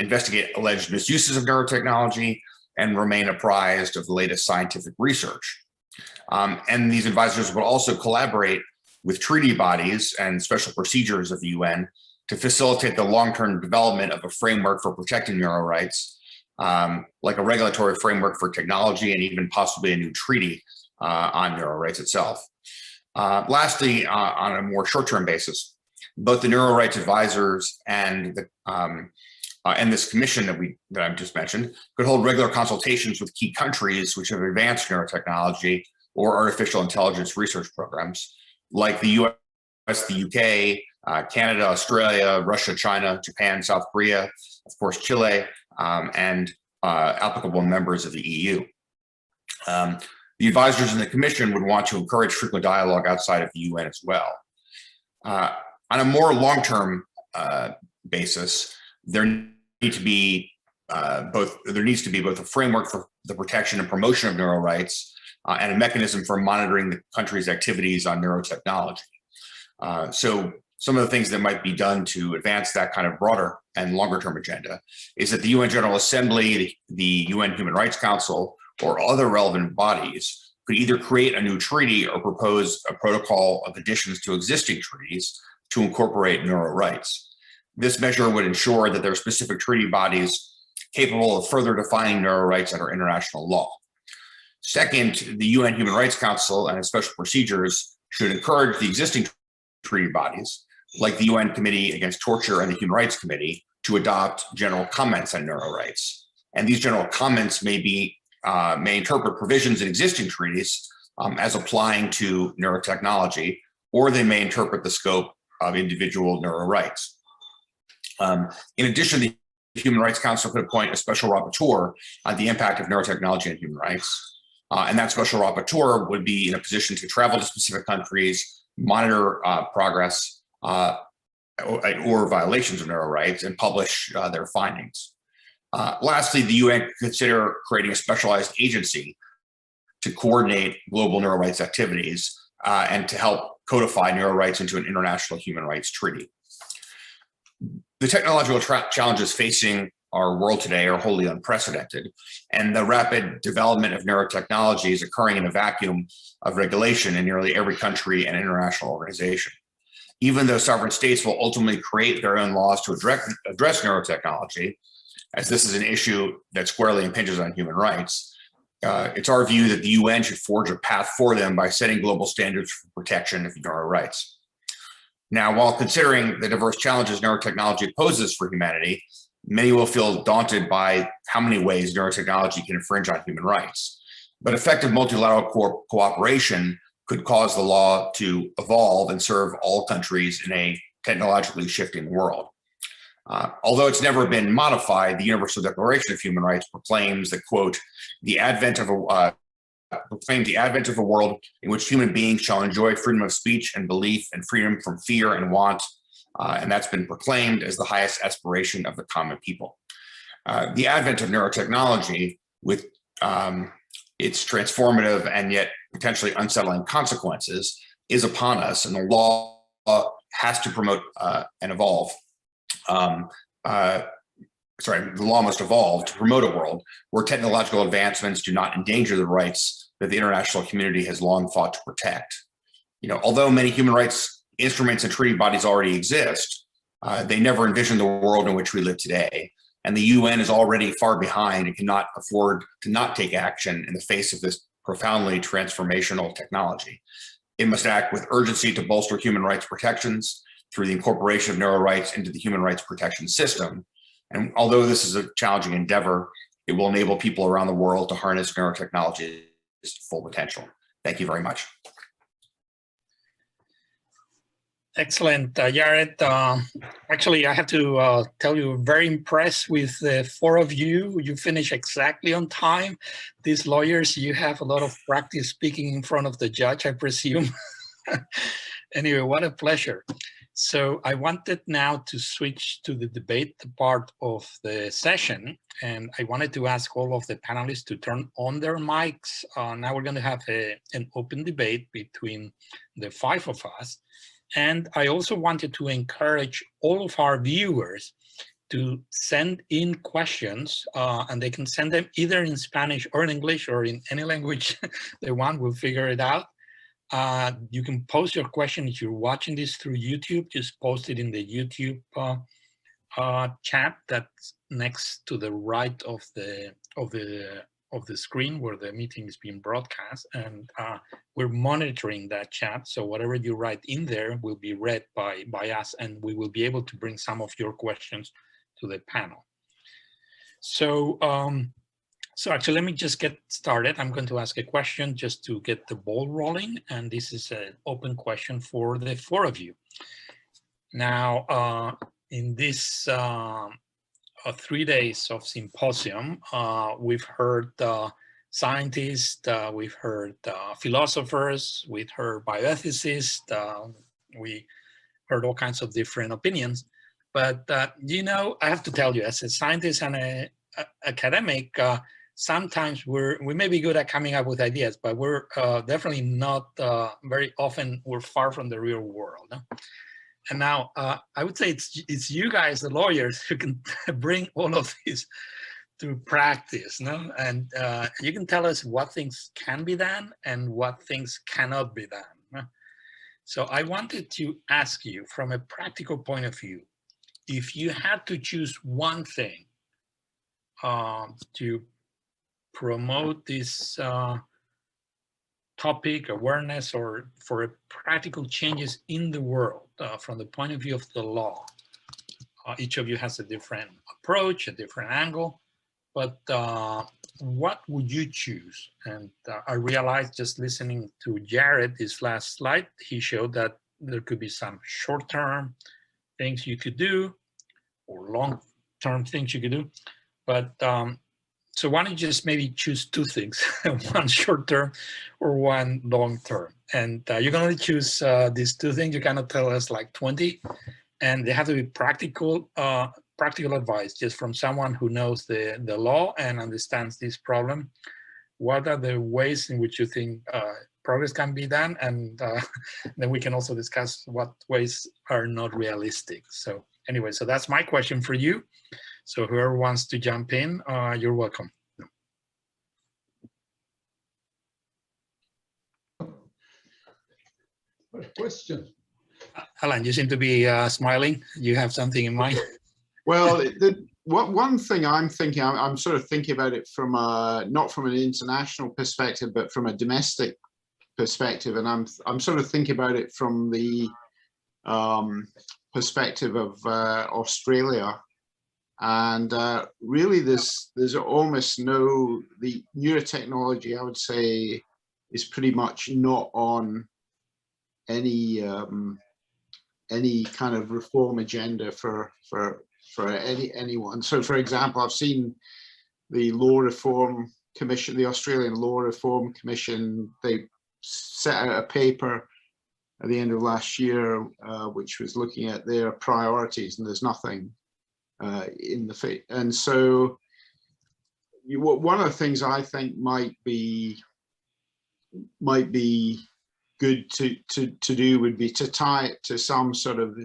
investigate alleged misuses of neurotechnology and remain apprised of the latest scientific research. And these advisors will also collaborate with treaty bodies and special procedures of the UN to facilitate the long-term development of a framework for protecting neuro rights, like a regulatory framework for technology and even possibly a new treaty on neuro rights itself. Lastly, on a more short-term basis, both the neuro rights advisors and this commission that I've just mentioned could hold regular consultations with key countries which have advanced neurotechnology or artificial intelligence research programs, like the US, the UK, Canada, Australia, Russia, China, Japan, South Korea, of course, Chile, and applicable members of the EU. The advisors in the commission would want to encourage frequent dialogue outside of the UN as well. On a more long-term basis, there needs to be both a framework for the protection and promotion of neuro rights and a mechanism for monitoring the country's activities on neurotechnology. So some of the things that might be done to advance that kind of broader and longer-term agenda is that the UN General Assembly, the UN Human Rights Council, or other relevant bodies could either create a new treaty or propose a protocol of additions to existing treaties to incorporate neuro rights. This measure would ensure that there are specific treaty bodies capable of further defining neuro rights under international law. Second, the UN Human Rights Council and its special procedures should encourage the existing treaty bodies, like the UN Committee Against Torture and the Human Rights Committee, to adopt general comments on neuro rights. And these general comments may interpret provisions in existing treaties as applying to neurotechnology, or they may interpret the scope of individual neuro rights. In addition, the Human Rights Council could appoint a special rapporteur on the impact of neurotechnology on human rights. And that special rapporteur would be in a position to travel to specific countries, monitor progress or violations of neuro rights, and publish their findings. Lastly, the UN could consider creating a specialized agency to coordinate global neuro rights activities and to help codify neuro rights into an international human rights treaty. The technological challenges facing our world today are wholly unprecedented, and the rapid development of neurotechnology is occurring in a vacuum of regulation in nearly every country and international organization. Even though sovereign states will ultimately create their own laws to address neurotechnology, as this is an issue that squarely impinges on human rights, It's our view that the UN should forge a path for them by setting global standards for protection of neural rights. Now, while considering the diverse challenges neurotechnology poses for humanity, many will feel daunted by how many ways neurotechnology can infringe on human rights. But effective multilateral cooperation could cause the law to evolve and serve all countries in a technologically shifting world. Although it's never been modified, the Universal Declaration of Human Rights proclaims that, quote, the advent of a world in which human beings shall enjoy freedom of speech and belief and freedom from fear and want, and that's been proclaimed as the highest aspiration of the common people. The advent of neurotechnology, with its transformative and yet potentially unsettling consequences, is upon us, and the law has to promote and evolve. The law must evolve to promote a world where technological advancements do not endanger the rights that the international community has long fought to protect. Although many human rights instruments and treaty bodies already exist, they never envisioned the world in which we live today. And the UN is already far behind and cannot afford to not take action in the face of this profoundly transformational technology. It must act with urgency to bolster human rights protections through the incorporation of neuro rights into the human rights protection system. And although this is a challenging endeavor, it will enable people around the world to harness neurotechnology's full potential. Thank you very much. Excellent, Jared. Actually, I have to tell you, very impressed with the four of you. You finish exactly on time. These lawyers, you have a lot of practice speaking in front of the judge, I presume. Anyway, what a pleasure. So I wanted now to switch to the debate part of the session, and I wanted to ask all of the panelists to turn on their mics. Now we're going to have an open debate between the five of us. And I also wanted to encourage all of our viewers to send in questions, and they can send them either in Spanish or in English or in any language they want. We'll figure it out. You can post your question if you're watching this through YouTube. Just post it in the YouTube chat that's next to the right of the screen where the meeting is being broadcast, and we're monitoring that chat. So whatever you write in there will be read by us, and we will be able to bring some of your questions to the panel. So, so actually, let me just get started. I'm going to ask a question just to get the ball rolling, and this is an open question for the four of you. Now, in this 3 days of symposium, we've heard scientists, we've heard philosophers, we've heard bioethicists, we heard all kinds of different opinions. But, you know, I have to tell you, as a scientist and an academic, sometimes we may be good at coming up with ideas, but we're definitely not very often, we're far from the real world. No? And now I would say it's you guys, the lawyers, who can bring all of this to practice, no? And you can tell us what things can be done and what things cannot be done. No? So I wanted to ask you, from a practical point of view, if you had to choose one thing to promote this topic, awareness, or for practical changes in the world from the point of view of the law. Each of you has a different approach, a different angle, but what would you choose? And I realized just listening to Jared, this last slide, he showed that there could be some short-term things you could do or long-term things you could do. But so why don't you just maybe choose two things, one short-term or one long-term? And you can only choose these two things. You cannot tell us like 20, and they have to be practical advice, just from someone who knows the law and understands this problem. What are the ways in which you think progress can be done? And then we can also discuss what ways are not realistic. So anyway, so that's my question for you. So whoever wants to jump in, you're welcome. What question? Alan, you seem to be smiling. You have something in mind? Well, one thing I'm thinking, I'm sort of thinking about it from not from an international perspective, but from a domestic perspective, and I'm sort of thinking about it from the perspective of Australia. And really, there's almost the neurotechnology, I would say, is pretty much not on any kind of reform agenda for anyone. So, for example, I've seen the Law Reform Commission, the Australian Law Reform Commission, they set out a paper at the end of last year, which was looking at their priorities, and there's nothing in the and so one of the things I think might be good to do would be to tie it to some sort of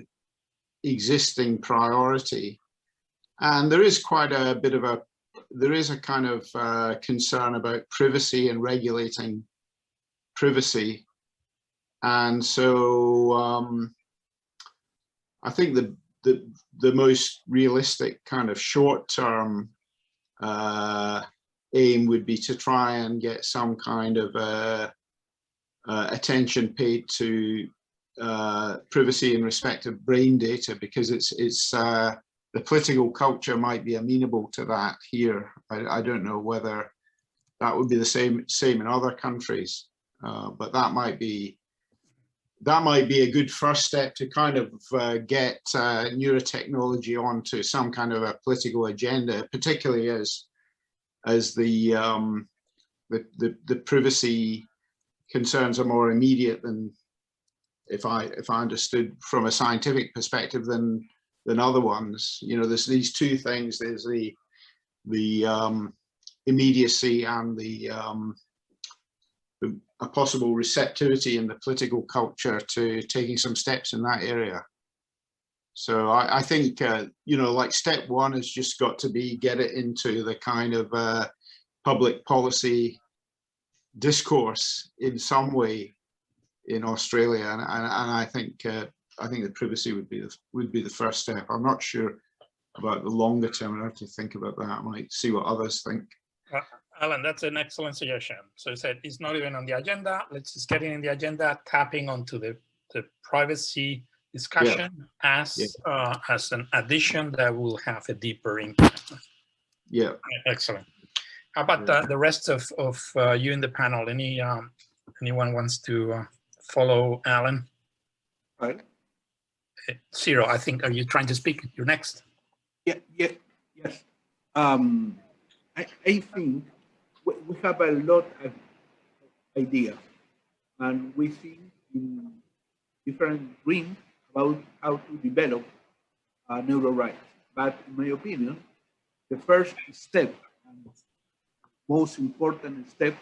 existing priority. And there is quite a bit of a kind of concern about privacy and regulating privacy. And so I think the most realistic kind of short-term aim would be to try and get some kind of attention paid to privacy in respect of brain data, because it's the political culture might be amenable to that here. I don't know whether that would be the same in other countries, but that might be a good first step to kind of get neurotechnology onto some kind of a political agenda, particularly as the privacy concerns are more immediate than, if I understood from a scientific perspective, than other ones. You know, there's these two things. There's the immediacy and a possible receptivity in the political culture to taking some steps in that area. So I think, you know, like step one has just got to be get it into the kind of public policy discourse in some way in Australia, and I think the privacy would be the first step. I'm not sure about the longer term. I have to think about that. I might see what others think. Alan, that's an excellent suggestion. So you said it's not even on the agenda. Let's just get it in the agenda, tapping onto the privacy discussion as an addition that will have a deeper impact. Yeah. Excellent. How about the rest of you in the panel? Anyone wants to follow Alan? Right. Ciro, I think, are you trying to speak? You're next. Yes. I think we have a lot of ideas, and we think in different dreams about how to develop neuro rights. But in my opinion, the first step, and most important step,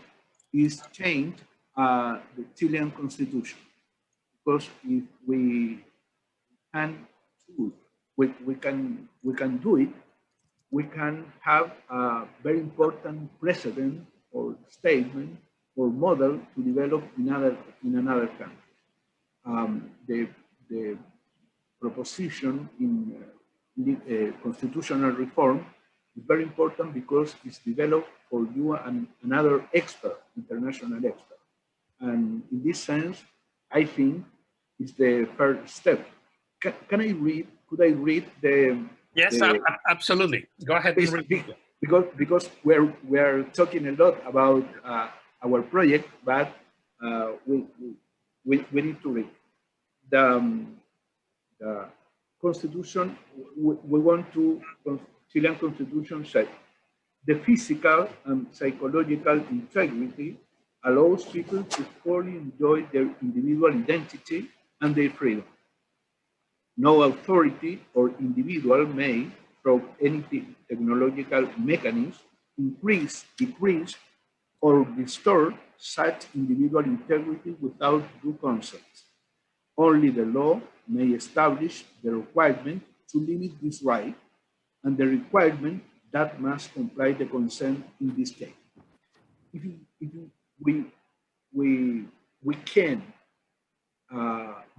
is change the Chilean constitution. Because if we can do it, we can have a very important precedent or statement or model to develop in another country. The proposition in constitutional reform is very important because it's developed for you and another expert, international expert. And in this sense, I think it's the first step. Could I read the? Yes, absolutely. Go ahead and read. Because we're talking a lot about our project, but we need to read the Constitution. We want to. Chilean Constitution said the physical and psychological integrity allows people to fully enjoy their individual identity and their freedom. No authority or individual may, through any technological mechanism, increase, decrease, or distort such individual integrity without due consent. Only the law may establish the requirement to limit this right, and the requirement that must comply the consent in this case. If we can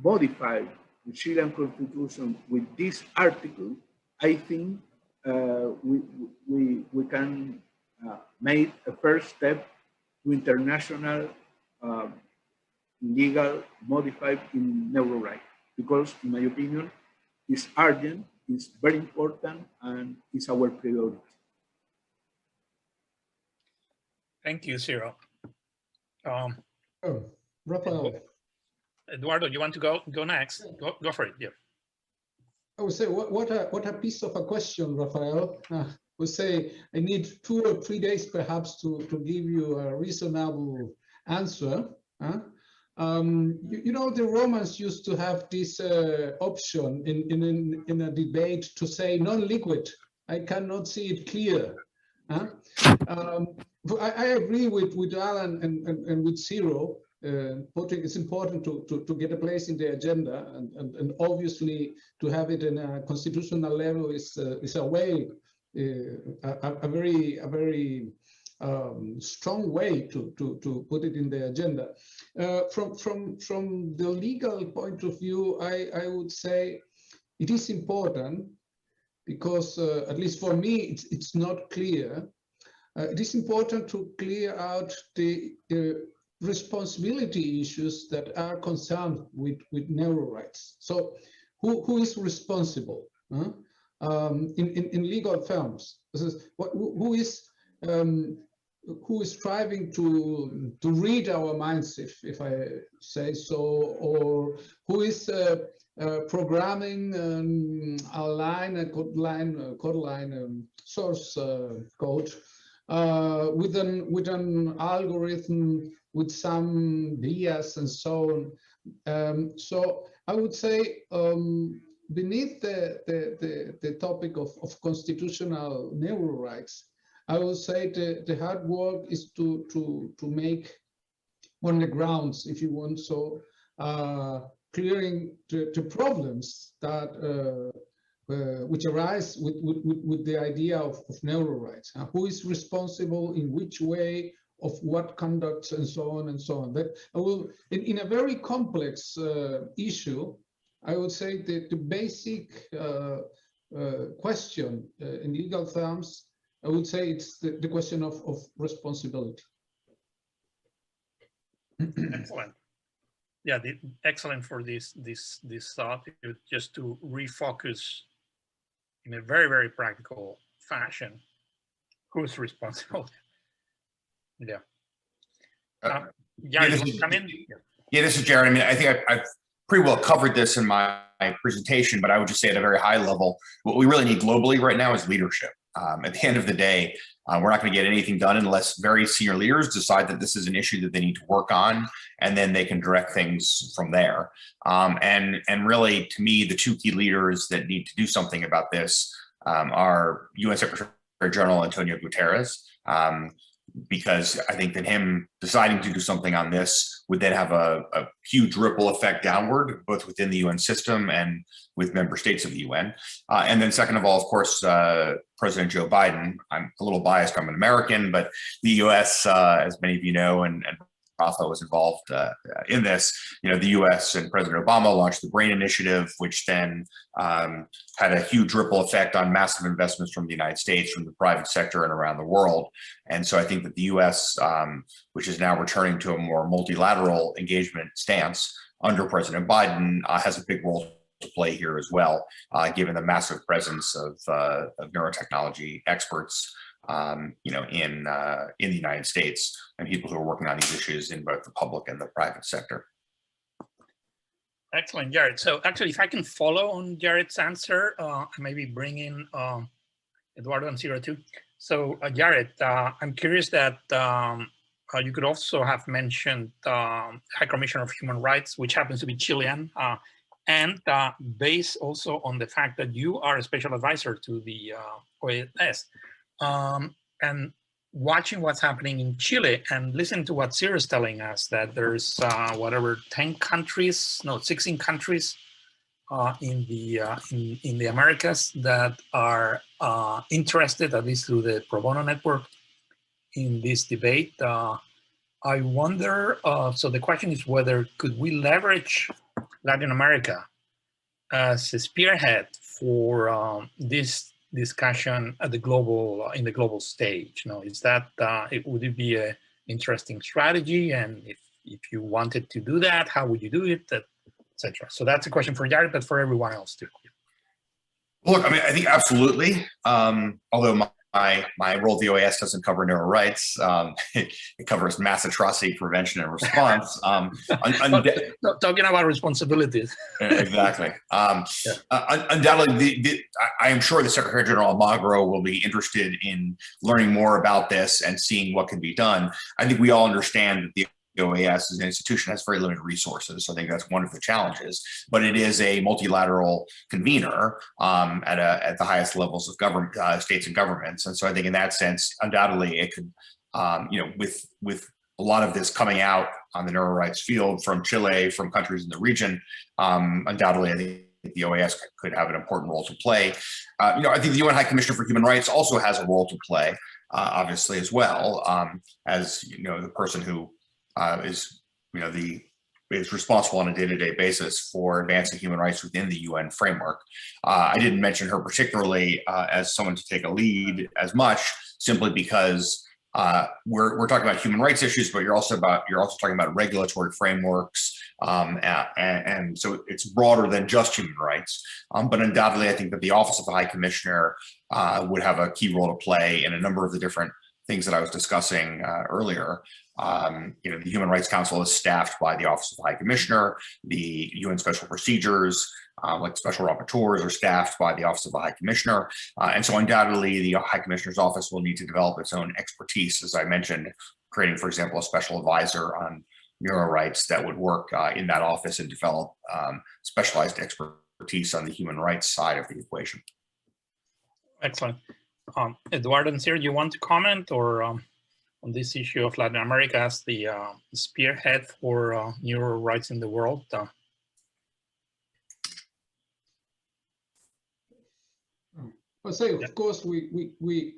modify the Chilean Constitution with this article, I think we can make a first step to international legal modified in neurorights, because in my opinion, it's urgent, it's very important, and it's our priority. Thank you, Ciro. Rafael. Eduardo, you want to go next? Go for it. Yeah. I would say what a piece of a question, Rafael. I would say I need 2 or 3 days perhaps to give you a reasonable answer. You know, the Romans used to have this option in a debate to say non-liquid. I cannot see it clear. I agree with Alan and with Ciro. It's important to get a place in the agenda, and obviously to have it in a constitutional level is a way, a very strong way to put it in the agenda. From the legal point of view, I would say it is important because, at least for me, it's not clear. It is important to clear out the responsibility issues that are concerned with neurorights. So who is responsible in legal terms? Who is striving to read our minds, if I say so, or who is programming a code line source code with an algorithm with some bias and so on. So I would say beneath the topic of constitutional neurorights, I would say the hard work is to make on the grounds, if you want, so clearing the problems that which arise with the idea of neurorights. Who is responsible, in which way, of what conducts, and so on and so on. That I will, in a very complex issue, I would say that the basic question in legal terms, I would say it's the question of responsibility. Excellent. Yeah, excellent for this thought, just to refocus in a very practical fashion who's responsible. Yeah. Jared, you come in? Yeah, this is Jared. I mean, I think I've pretty well covered this in my presentation, but I would just say at a very high level, what we really need globally right now is leadership. At the end of the day, we're not going to get anything done unless very senior leaders decide that this is an issue that they need to work on, and then they can direct things from there. And really, to me, the 2 key leaders that need to do something about this are UN Secretary General Antonio Guterres, because I think that him deciding to do something on this would then have a huge ripple effect downward, both within the UN system and with member states of the UN. And then second of all, of course, President Joe Biden. I'm a little biased, I'm an American, but the US, as many of you know, and Rafa was involved in this. You know, the US and President Obama launched the BRAIN Initiative, which then had a huge ripple effect on massive investments from the United States, from the private sector and around the world. And so I think that the US, which is now returning to a more multilateral engagement stance under President Biden, has a big role to play here as well, given the massive presence of neurotechnology experts you know, in the United States, and people who are working on these issues in both the public and the private sector. Excellent, Jared. So actually, if I can follow on Jared's answer, maybe bring in Eduardo and Ciro too. So Jared, I'm curious that you could also have mentioned High Commissioner of Human Rights, which happens to be Chilean, and based also on the fact that you are a special advisor to the OAS. And watching what's happening in Chile and listening to what Ciro is telling us, that there's whatever 10 countries, no, 16 countries in the Americas that are interested, at least through the Pro Bono Network, in this debate. I wonder, so the question is whether could we leverage Latin America as a spearhead for this discussion at the global in the global stage? You know, is that would it be a interesting strategy? And if you wanted to do that, how would you do it, etc.? So that's a question for Jared, but for everyone else too. Look, I mean, I think absolutely. Although my role at the OAS doesn't cover neurorights, it covers mass atrocity prevention and response. Talking about responsibilities. Exactly. Undoubtedly, I am sure the Secretary General Almagro will be interested in learning more about this and seeing what can be done. I think we all understand that the OAS as an institution has very limited resources. So I think that's one of the challenges, but it is a multilateral convener at the highest levels of government, states and governments. And so I think in that sense, undoubtedly it could, you know, with a lot of this coming out on the neurorights field from Chile, from countries in the region, undoubtedly I think the OAS could have an important role to play. You know, I think the UN High Commissioner for Human Rights also has a role to play, obviously as well, as you know, the person who is, you know, is responsible on a day-to-day basis for advancing human rights within the UN framework. I didn't mention her particularly as someone to take a lead as much, simply because we're talking about human rights issues, but you're also talking about regulatory frameworks, and so it's broader than just human rights. But undoubtedly, I think that the Office of the High Commissioner would have a key role to play in a number of the different things that I was discussing earlier. You know, the Human Rights Council is staffed by the Office of the High Commissioner. The UN Special Procedures, like special rapporteurs, are staffed by the Office of the High Commissioner. And so undoubtedly, the High Commissioner's office will need to develop its own expertise, as I mentioned, creating, for example, a special advisor on neurorights that would work in that office and develop specialized expertise on the human rights side of the equation. Excellent. Eduardo and Sarah, you want to comment or on this issue of Latin America as the spearhead for neuro rights in the world? I'll say, of course, we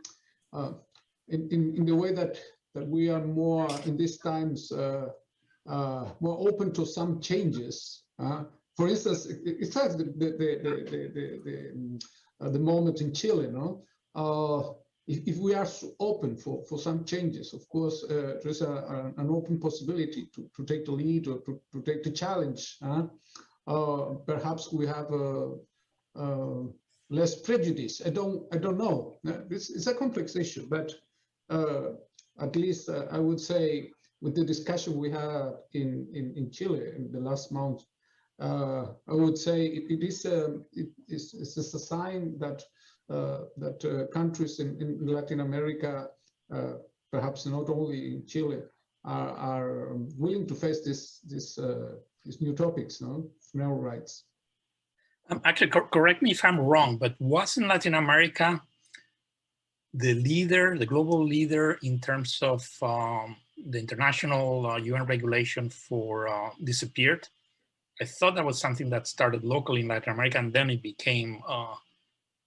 in the way that we are more in these times more open to some changes. For instance, it's like the moment in Chile, no? If we are open for some changes, of course, there's an open possibility to take the lead or to take the challenge. Perhaps we have less prejudice. I don't know. It's a complex issue, but at least I would say with the discussion we had in Chile in the last month, I would say it's a sign that countries in Latin America, perhaps not only in Chile, are willing to face these new topics, no? Neuro rights. Actually, correct me if I'm wrong, but wasn't Latin America the leader, the global leader in terms of the international UN regulation for disappeared? I thought that was something that started locally in Latin America, and then it became,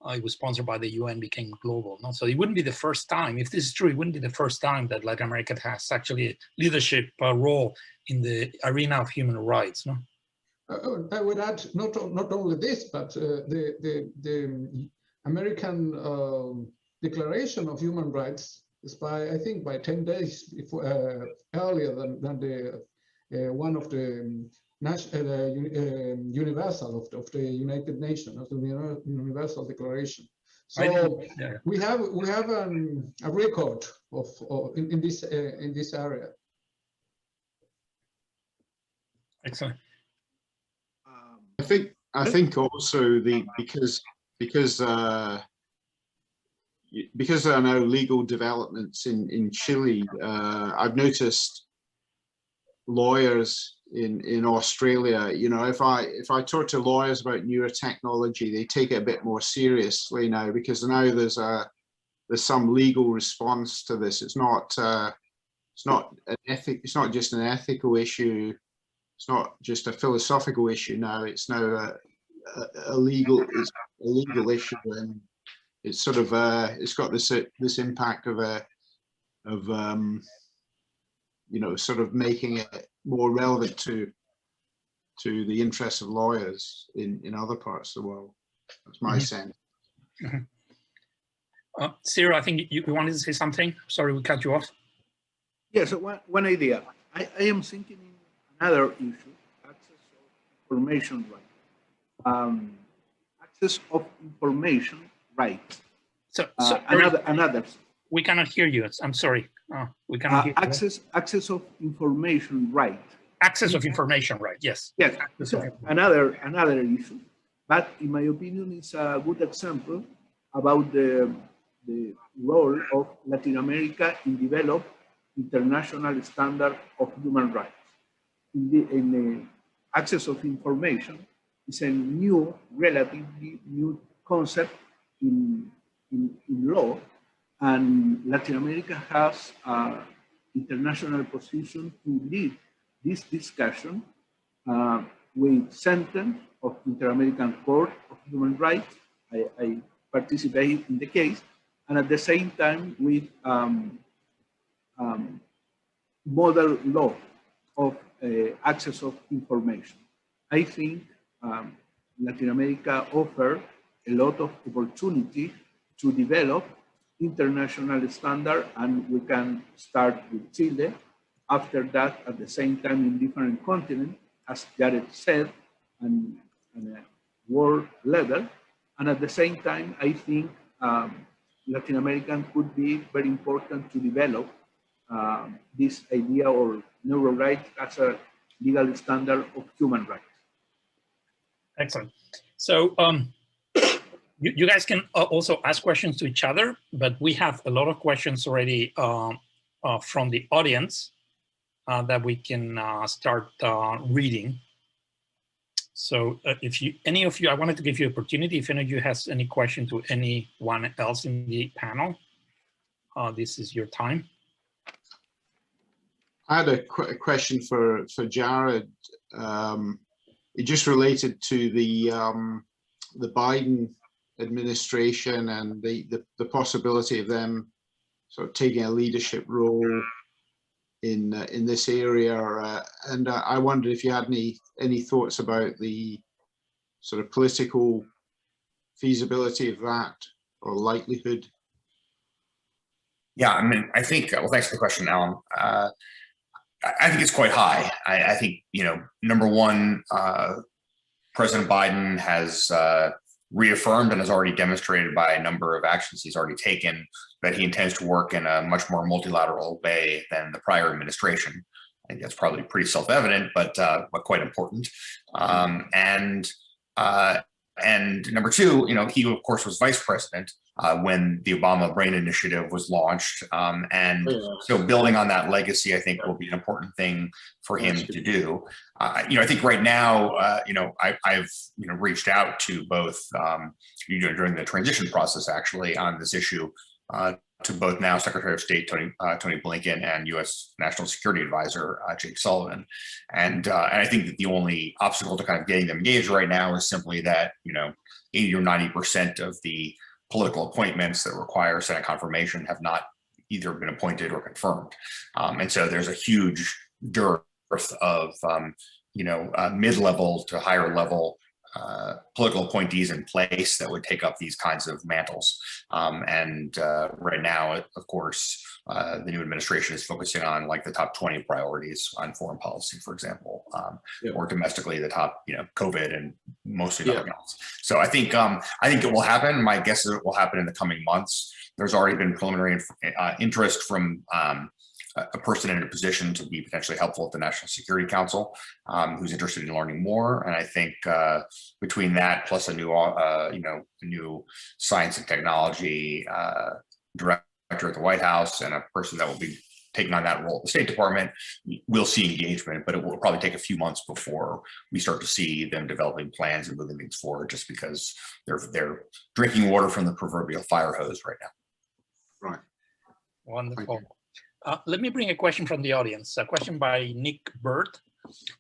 it was sponsored by the UN, became global. No? So it wouldn't be the first time, if this is true, it wouldn't be the first time that Latin America has actually a leadership role in the arena of human rights. No? I would add not only this, but the American Declaration of Human Rights is I think by 10 days before, earlier than the one of the universal of the United Nations, of the Universal Declaration. So we have a record in this area. Excellent. I think also because there are now legal developments in Chile, I've noticed lawyers in Australia, you know, if I talk to lawyers about neurotechnology, they take it a bit more seriously now, because now there's some legal response to this. It's not just an ethical issue. It's not just a philosophical issue now. It's now a legal issue, and it's sort of it's got this impact of you know, sort of making it more relevant to the interests of lawyers in other parts of the world. That's my sense. Cyril, I think you wanted to say something. Sorry, we cut you off. Yes, so one idea. I am thinking in another issue, access of information right. Access of information right. So another. We cannot hear you. I'm sorry. We cannot hear you. Access of information right. Access of information right. Yes. Yes. So another issue, but in my opinion, it's a good example about the role of Latin America in develop international standard of human rights. In the access of information is a new, relatively new concept in law, and Latin America has an international position to lead this discussion with sentence of Inter-American Court of Human Rights. I participate in the case, and at the same time with model law of access of information. I think Latin America offers a lot of opportunity to develop international standard, and we can start with Chile. After that, at the same time, in different continents, as Jared said, and a world level. And at the same time, I think Latin American could be very important to develop this idea or neuro-rights as a legal standard of human rights. Excellent. So you guys can also ask questions to each other, but we have a lot of questions already from the audience that we can start reading. So if any of you, I wanted to give you an opportunity, if any of you has any question to anyone else in the panel, this is your time. I had a question for Jared. It just related to the Biden administration and the possibility of them sort of taking a leadership role in this area, and I wondered if you had any thoughts about the sort of political feasibility of that or likelihood. Yeah, I mean, I think. Well, thanks for the question, Alan. I think it's quite high. I think, you know, number one, President Biden has reaffirmed and has already demonstrated by a number of actions he's already taken that he intends to work in a much more multilateral way than the prior administration. I think that's probably pretty self-evident, but quite important. And number two, you know, he of course was vice president when the Obama Brain Initiative was launched, and so building on that legacy, I think, will be an important thing for him to do. You know, I think right now, you know, I've reached out to both, you know, during the transition process actually on this issue, to both now Secretary of State Tony Blinken and U.S. National Security Advisor Jake Sullivan, and I think that the only obstacle to kind of getting them engaged right now is simply that, you know, 80 or 90% of the political appointments that require Senate confirmation have not either been appointed or confirmed, and so there's a huge dearth of you know, mid-level to higher level political appointees in place that would take up these kinds of mantles. And right now, of course, the new administration is focusing on like the top 20 priorities on foreign policy, for example, or domestically the top, you know, COVID and mostly nothing else. So I think it will happen. My guess is it will happen in the coming months. There's already been preliminary interest from a person in a position to be potentially helpful at the National Security Council, who's interested in learning more. And I think between that plus a new, you know, a new science and technology director at the White House and a person that will be taking on that role at the State Department, we'll see engagement, but it will probably take a few months before we start to see them developing plans and moving things forward, just because they're drinking water from the proverbial fire hose right now. Right. Wonderful. Let me bring a question from the audience, a question by Nick Bird.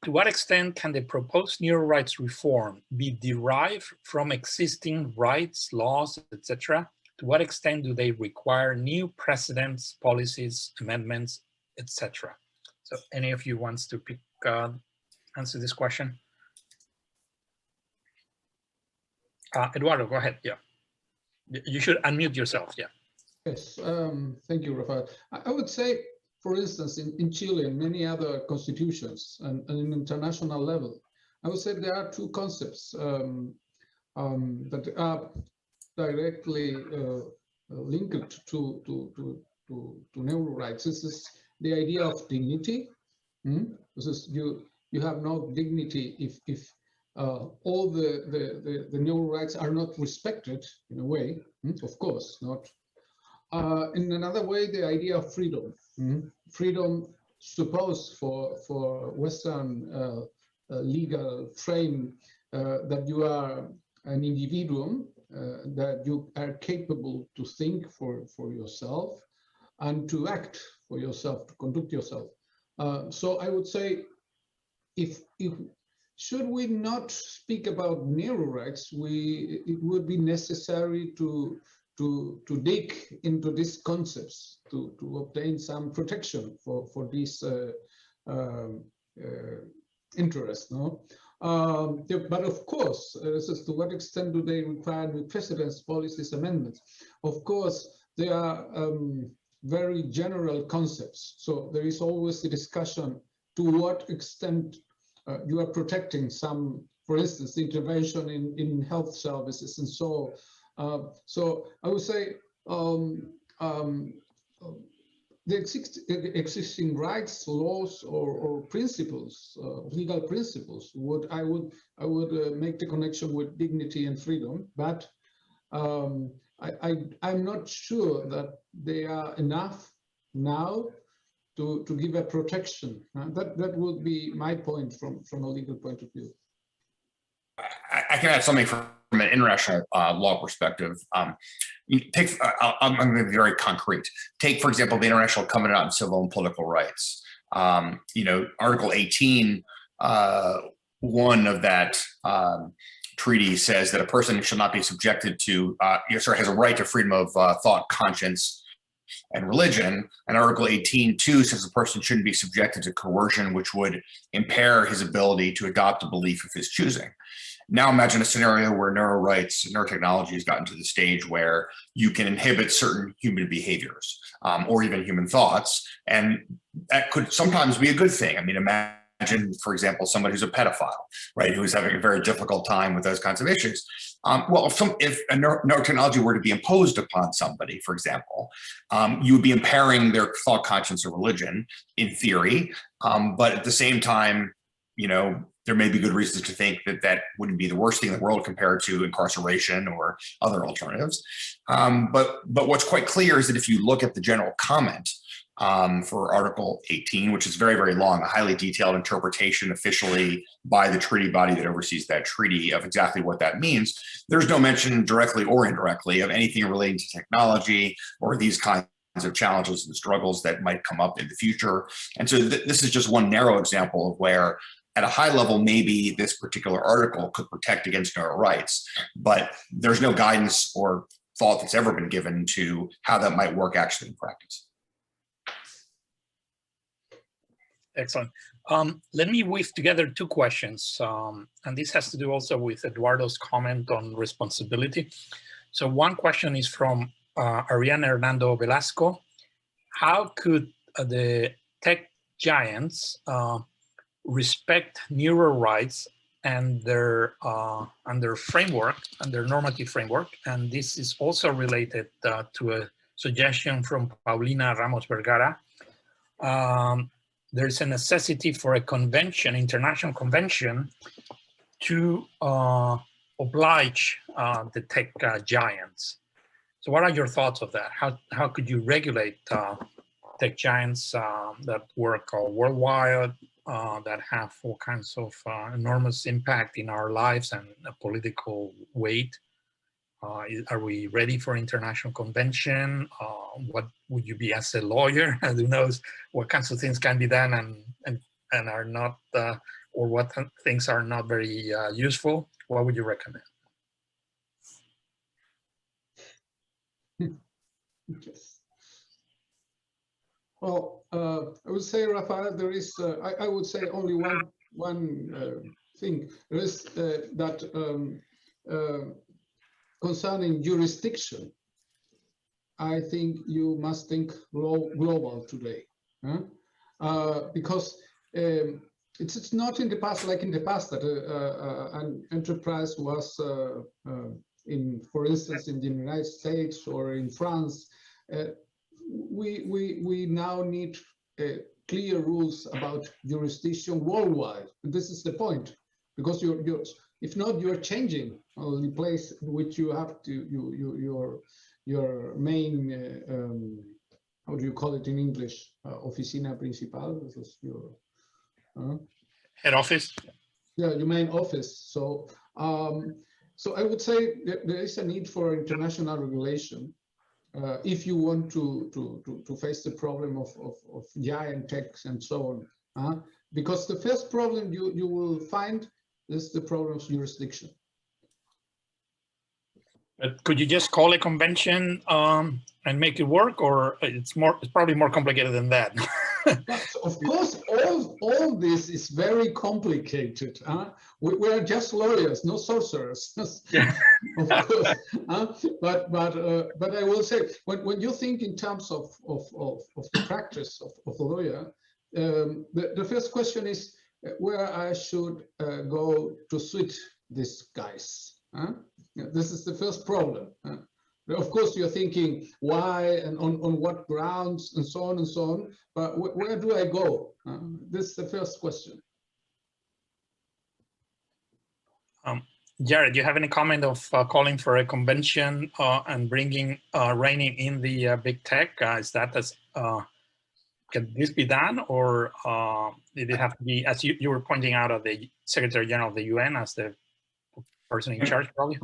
To what extent can the proposed neuro-rights reform be derived from existing rights, laws, etc.? To what extent do they require new precedents, policies, amendments, etc.? So any of you wants to answer this question? Eduardo, go ahead, yeah. You should unmute yourself, yeah. Yes, thank you, Rafael. I would say, for instance, in Chile and many other constitutions and in international level, I would say there are two concepts that are directly linked to neurorights. This is the idea of dignity. This is you have no dignity if all the neurorights are not respected in a way. Of course not. In another way, the idea of freedom. Freedom, suppose for Western legal frame that you are an individuum, that you are capable to think for yourself and to act for yourself, to conduct yourself. So I would say, if should we not speak about neurorights, it would be necessary to dig into these concepts to obtain some protection for these interests. No, but of course, this is to what extent do they require new precedents, policies, amendments? Of course, they are very general concepts. So there is always the discussion to what extent you are protecting some, for instance, intervention in health services and so. So I would say the existing rights, laws, or principles, legal principles, I would make the connection with dignity and freedom, but I'm not sure that they are enough now to give a protection. That would be my point from a legal point of view. I can add something from an international law perspective. I'm going to be very concrete. Take, for example, the International Covenant on Civil and Political Rights. Article 18, one of that treaty says that a person shall not be subjected to, has a right to freedom of thought, conscience, and religion. And Article 18.2 says the person shouldn't be subjected to coercion, which would impair his ability to adopt a belief of his choosing. Now imagine a scenario where neurorights, neurotechnology has gotten to the stage where you can inhibit certain human behaviors or even human thoughts. And that could sometimes be a good thing. I mean, imagine, for example, somebody who's a pedophile, right, who's having a very difficult time with those kinds of issues. Well, if a neurotechnology were to be imposed upon somebody, for example, you would be impairing their thought, conscience, or religion in theory. But at the same time, there may be good reasons to think that wouldn't be the worst thing in the world compared to incarceration or other alternatives. But what's quite clear is that if you look at the general comment for Article 18, which is very, very long, a highly detailed interpretation officially by the treaty body that oversees that treaty of exactly what that means, there's no mention directly or indirectly of anything relating to technology or these kinds of challenges and struggles that might come up in the future. And so this is just one narrow example of where at a high level, maybe this particular article could protect against neuro rights, but there's no guidance or thought that's ever been given to how that might work actually in practice. Excellent. Let me weave together two questions, and this has to do also with Eduardo's comment on responsibility. So one question is from Ariana Hernando Velasco. How could the tech giants respect neuro rights and their framework and their normative framework? And this is also related to a suggestion from Paulina Ramos Vergara. There's a necessity for a convention, international convention, to oblige the tech giants. So what are your thoughts of that? How could you regulate tech giants that work worldwide, that have all kinds of enormous impact in our lives and a political weight? Are we ready for international convention? What would you be as a lawyer? Who knows what kinds of things can be done and are not, or what things are not very useful? What would you recommend? Yes. Well, I would say, Rafael, there is, I would say only one thing. There is that concerning jurisdiction. I think you must think global today, because it's not in the past like in the past that an enterprise was for instance, in the United States or in France. We now need clear rules about jurisdiction worldwide. And this is the point, because if not, you're changing the place in which you have to your main how do you call it in English? Oficina principal. This is your head office. Yeah, your main office. So so I would say there is a need for international regulation if you want to face the problem of giant techs and so on. Because the first problem you will find is the problem of jurisdiction. But could you just call a convention and make it work, or it's probably more complicated than that? Of course, all this is very complicated. We are just lawyers, no sorcerers. Yeah. Of course. But I will say, when you think in terms of the practice of a lawyer, the first question is where I should go to suit these guys. This is the first problem. Of course, you're thinking why and on what grounds and so on and so on. But where do I go? This is the first question. Jared, do you have any comment of calling for a convention and reining in the big tech? Can this be done, or did it have to be, as you were pointing out, of the Secretary General of the UN as the person in charge, probably?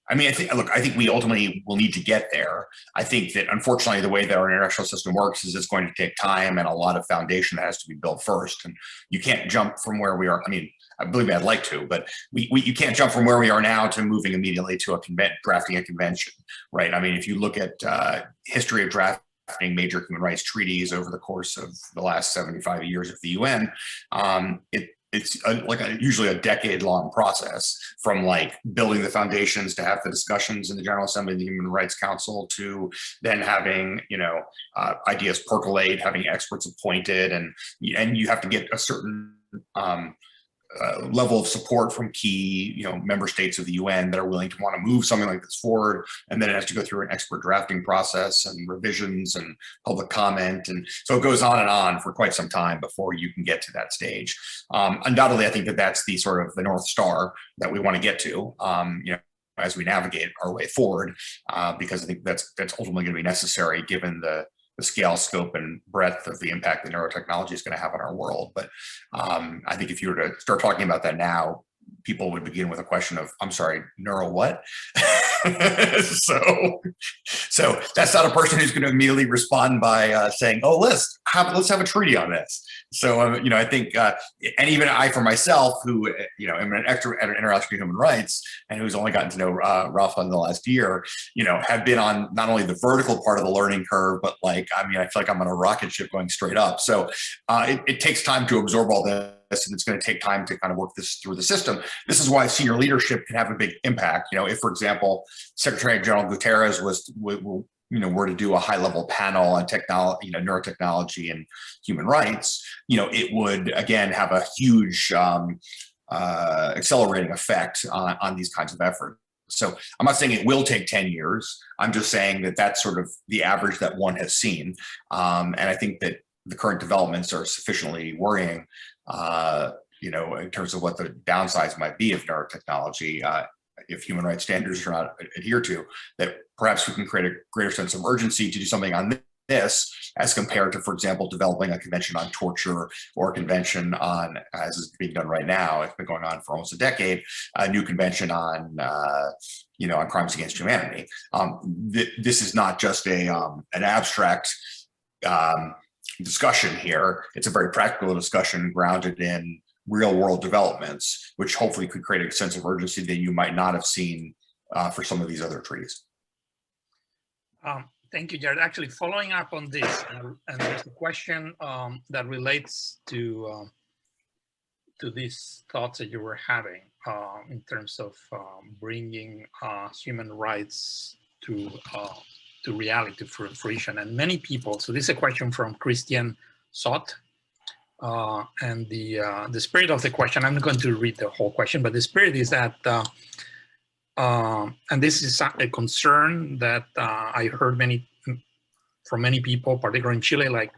I mean, I think we ultimately will need to get there. I think that unfortunately, the way that our international system works is it's going to take time and a lot of foundation that has to be built first. And you can't jump from where we are. I mean, I believe I'd like to, but you can't jump from where we are now to moving immediately to drafting a convention, right? I mean, if you look at history of drafting major human rights treaties over the course of the last 75 years of the UN, it's usually a decade-long process, from like building the foundations to have the discussions in the General Assembly and the Human Rights Council, to then having ideas percolate, having experts appointed, and you have to get a certain level of support from key member states of the UN that are willing to want to move something like this forward, and then it has to go through an expert drafting process and revisions and public comment, and so it goes on for quite some time before you can get to that stage. Undoubtedly, I think that that's the sort of the North Star that we want to get to, as we navigate our way forward, because I think that's ultimately going to be necessary given the scale, scope, and breadth of the impact that neurotechnology is going to have on our world. But I think if you were to start talking about that now, people would begin with a question of, I'm sorry, neuro what? So that's not a person who's going to immediately respond by saying, oh, let's have a treaty on this. So, I think, and even I, for myself, who, am an expert at international human rights and who's only gotten to know Rafa in the last year, have been on not only the vertical part of the learning curve, but I feel like I'm on a rocket ship going straight up. So it takes time to absorb all this, and it's going to take time to kind of work this through the system. This is why senior leadership can have a big impact. If, for example, Secretary General Guterres were to do a high-level panel on technology, neurotechnology and human rights, it would again have a huge accelerating effect on these kinds of efforts. So I'm not saying it will take 10 years. I'm just saying that that's sort of the average that one has seen, and I think that the current developments are sufficiently worrying, in terms of what the downsides might be of neurotechnology. If human rights standards are not adhered to, that perhaps we can create a greater sense of urgency to do something on this, as compared to, for example, developing a convention on torture or a convention on, as is being done right now, it's been going on for almost a decade, a new convention on, on crimes against humanity. This is not just an abstract discussion here. It's a very practical discussion grounded in real world developments, which hopefully could create a sense of urgency that you might not have seen for some of these other treaties. Thank you, Jared. Actually, following up on this, and there's a question that relates to these thoughts that you were having in terms of bringing human rights to reality, to fruition. And many people, so this is a question from Christian Sott, and the spirit of the question, I'm not going to read the whole question, but the spirit is that, and this is a concern that I heard from many people, particularly in Chile, like,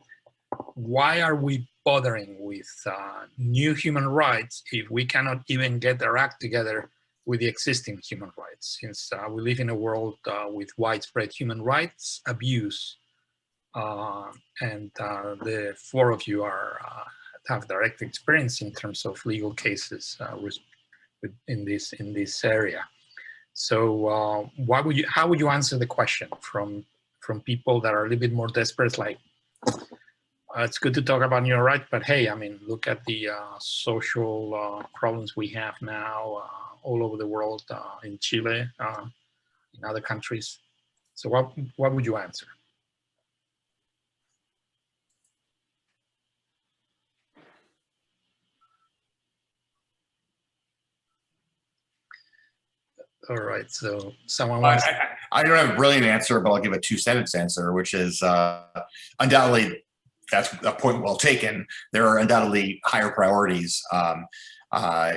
why are we bothering with new human rights if we cannot even get our act together with the existing human rights, since we live in a world with widespread human rights abuse, and the four of you have direct experience in terms of legal cases in this area. So how would you answer the question from people that are a little bit more desperate, like, it's good to talk about your rights, but hey, I mean, look at the social problems we have now all over the world, in Chile, in other countries. So what would you answer? All right, so someone wants... I don't have a brilliant answer, but I'll give a 2-sentence answer, which is undoubtedly, that's a point well taken. There are undoubtedly higher priorities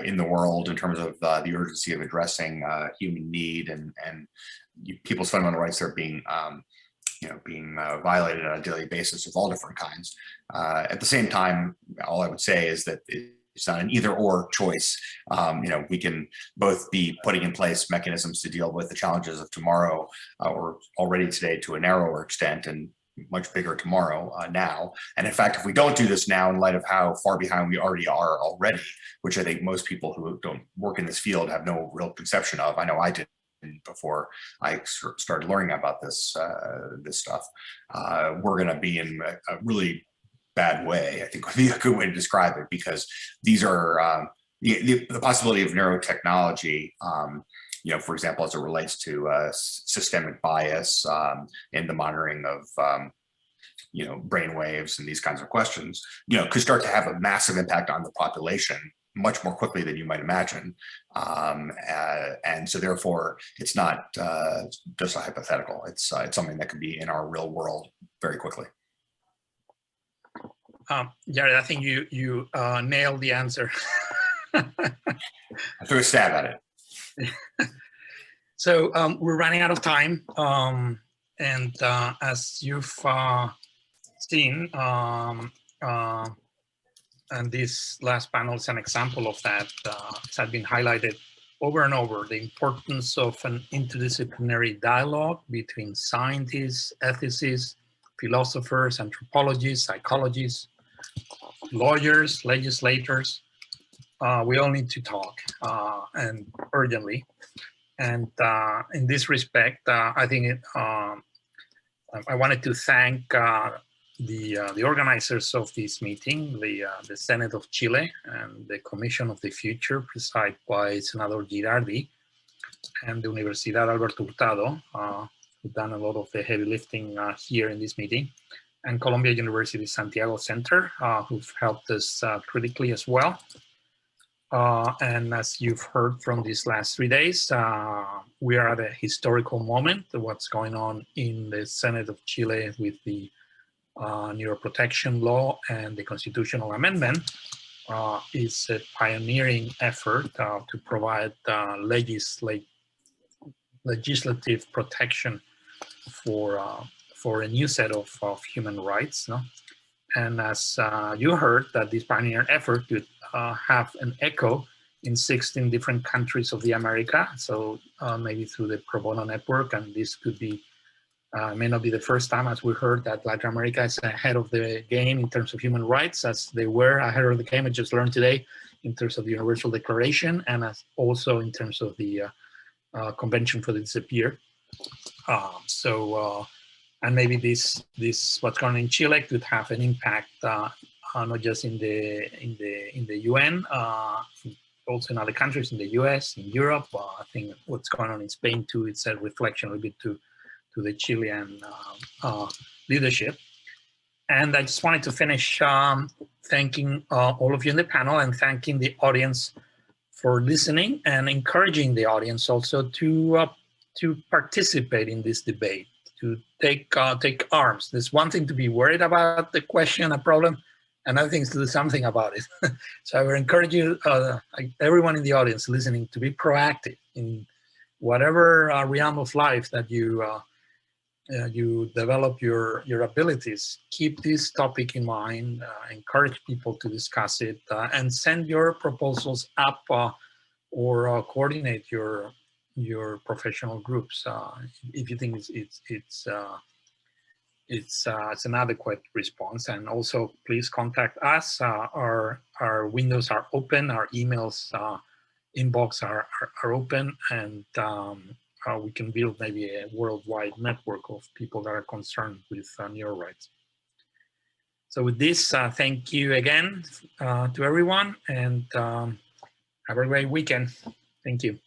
in the world in terms of the urgency of addressing human need and people's fundamental rights that are being violated on a daily basis of all different kinds. At the same time, all I would say is that it's not an either-or choice. We can both be putting in place mechanisms to deal with the challenges of tomorrow, or already today to a narrower extent, and much bigger tomorrow now. And in fact, if we don't do this now, in light of how far behind we already are already, which I think most people who don't work in this field have no real conception of, I know I did before I started learning about this stuff, we're going to be in a really bad way, I think would be a good way to describe it, because these are the possibility of neurotechnology, for example, as it relates to systemic bias in the monitoring of brain waves and these kinds of questions, could start to have a massive impact on the population much more quickly than you might imagine. And so therefore, it's not just a hypothetical. It's something that could be in our real world very quickly. Jared, I think you nailed the answer. I took a stab at it. So we're running out of time. And as you've seen, and this last panel is an example of that. It has been highlighted over and over, the importance of an interdisciplinary dialogue between scientists, ethicists, philosophers, anthropologists, psychologists, lawyers, legislators. We all need to talk, and urgently. And in this respect, I think I wanted to thank the organizers of this meeting, the Senate of Chile and the Commission of the Future, presided by Senador Girardi, and the Universidad Alberto Hurtado, who've done a lot of the heavy lifting here in this meeting, and Columbia University Santiago Center, who've helped us critically as well. And as you've heard from these last 3 days, we are at a historical moment. What's going on in the Senate of Chile with the neuro-protection law and the constitutional amendment is a pioneering effort to provide legislative protection for a new set of human rights. No? And as you heard, that this pioneer effort could have an echo in 16 different countries of the America. So maybe through the Pro Bono network, and this could be, may not be the first time, as we heard, that Latin America is ahead of the game in terms of human rights, as they were ahead of the game. I just learned today in terms of the Universal Declaration, and as also in terms of the Convention for the Disappeared. And maybe this what's going on in Chile could have an impact not just in the UN, also in other countries, in the US, in Europe. I think what's going on in Spain too, it's a reflection a little bit to the Chilean leadership. And I just wanted to finish thanking all of you in the panel, and thanking the audience for listening, and encouraging the audience also to participate in this debate. to take arms. There's one thing to be worried about the question, a problem, another thing is to do something about it. So I would encourage you, everyone in the audience listening, to be proactive in whatever realm of life that you develop your abilities. Keep this topic in mind, encourage people to discuss it, and send your proposals up or coordinate your professional groups if you think it's an adequate response. And also, please contact us. Our windows are open. Our emails inbox are open, and we can build maybe a worldwide network of people that are concerned with neuro rights. So with this, thank you again to everyone, and have a great weekend. Thank you.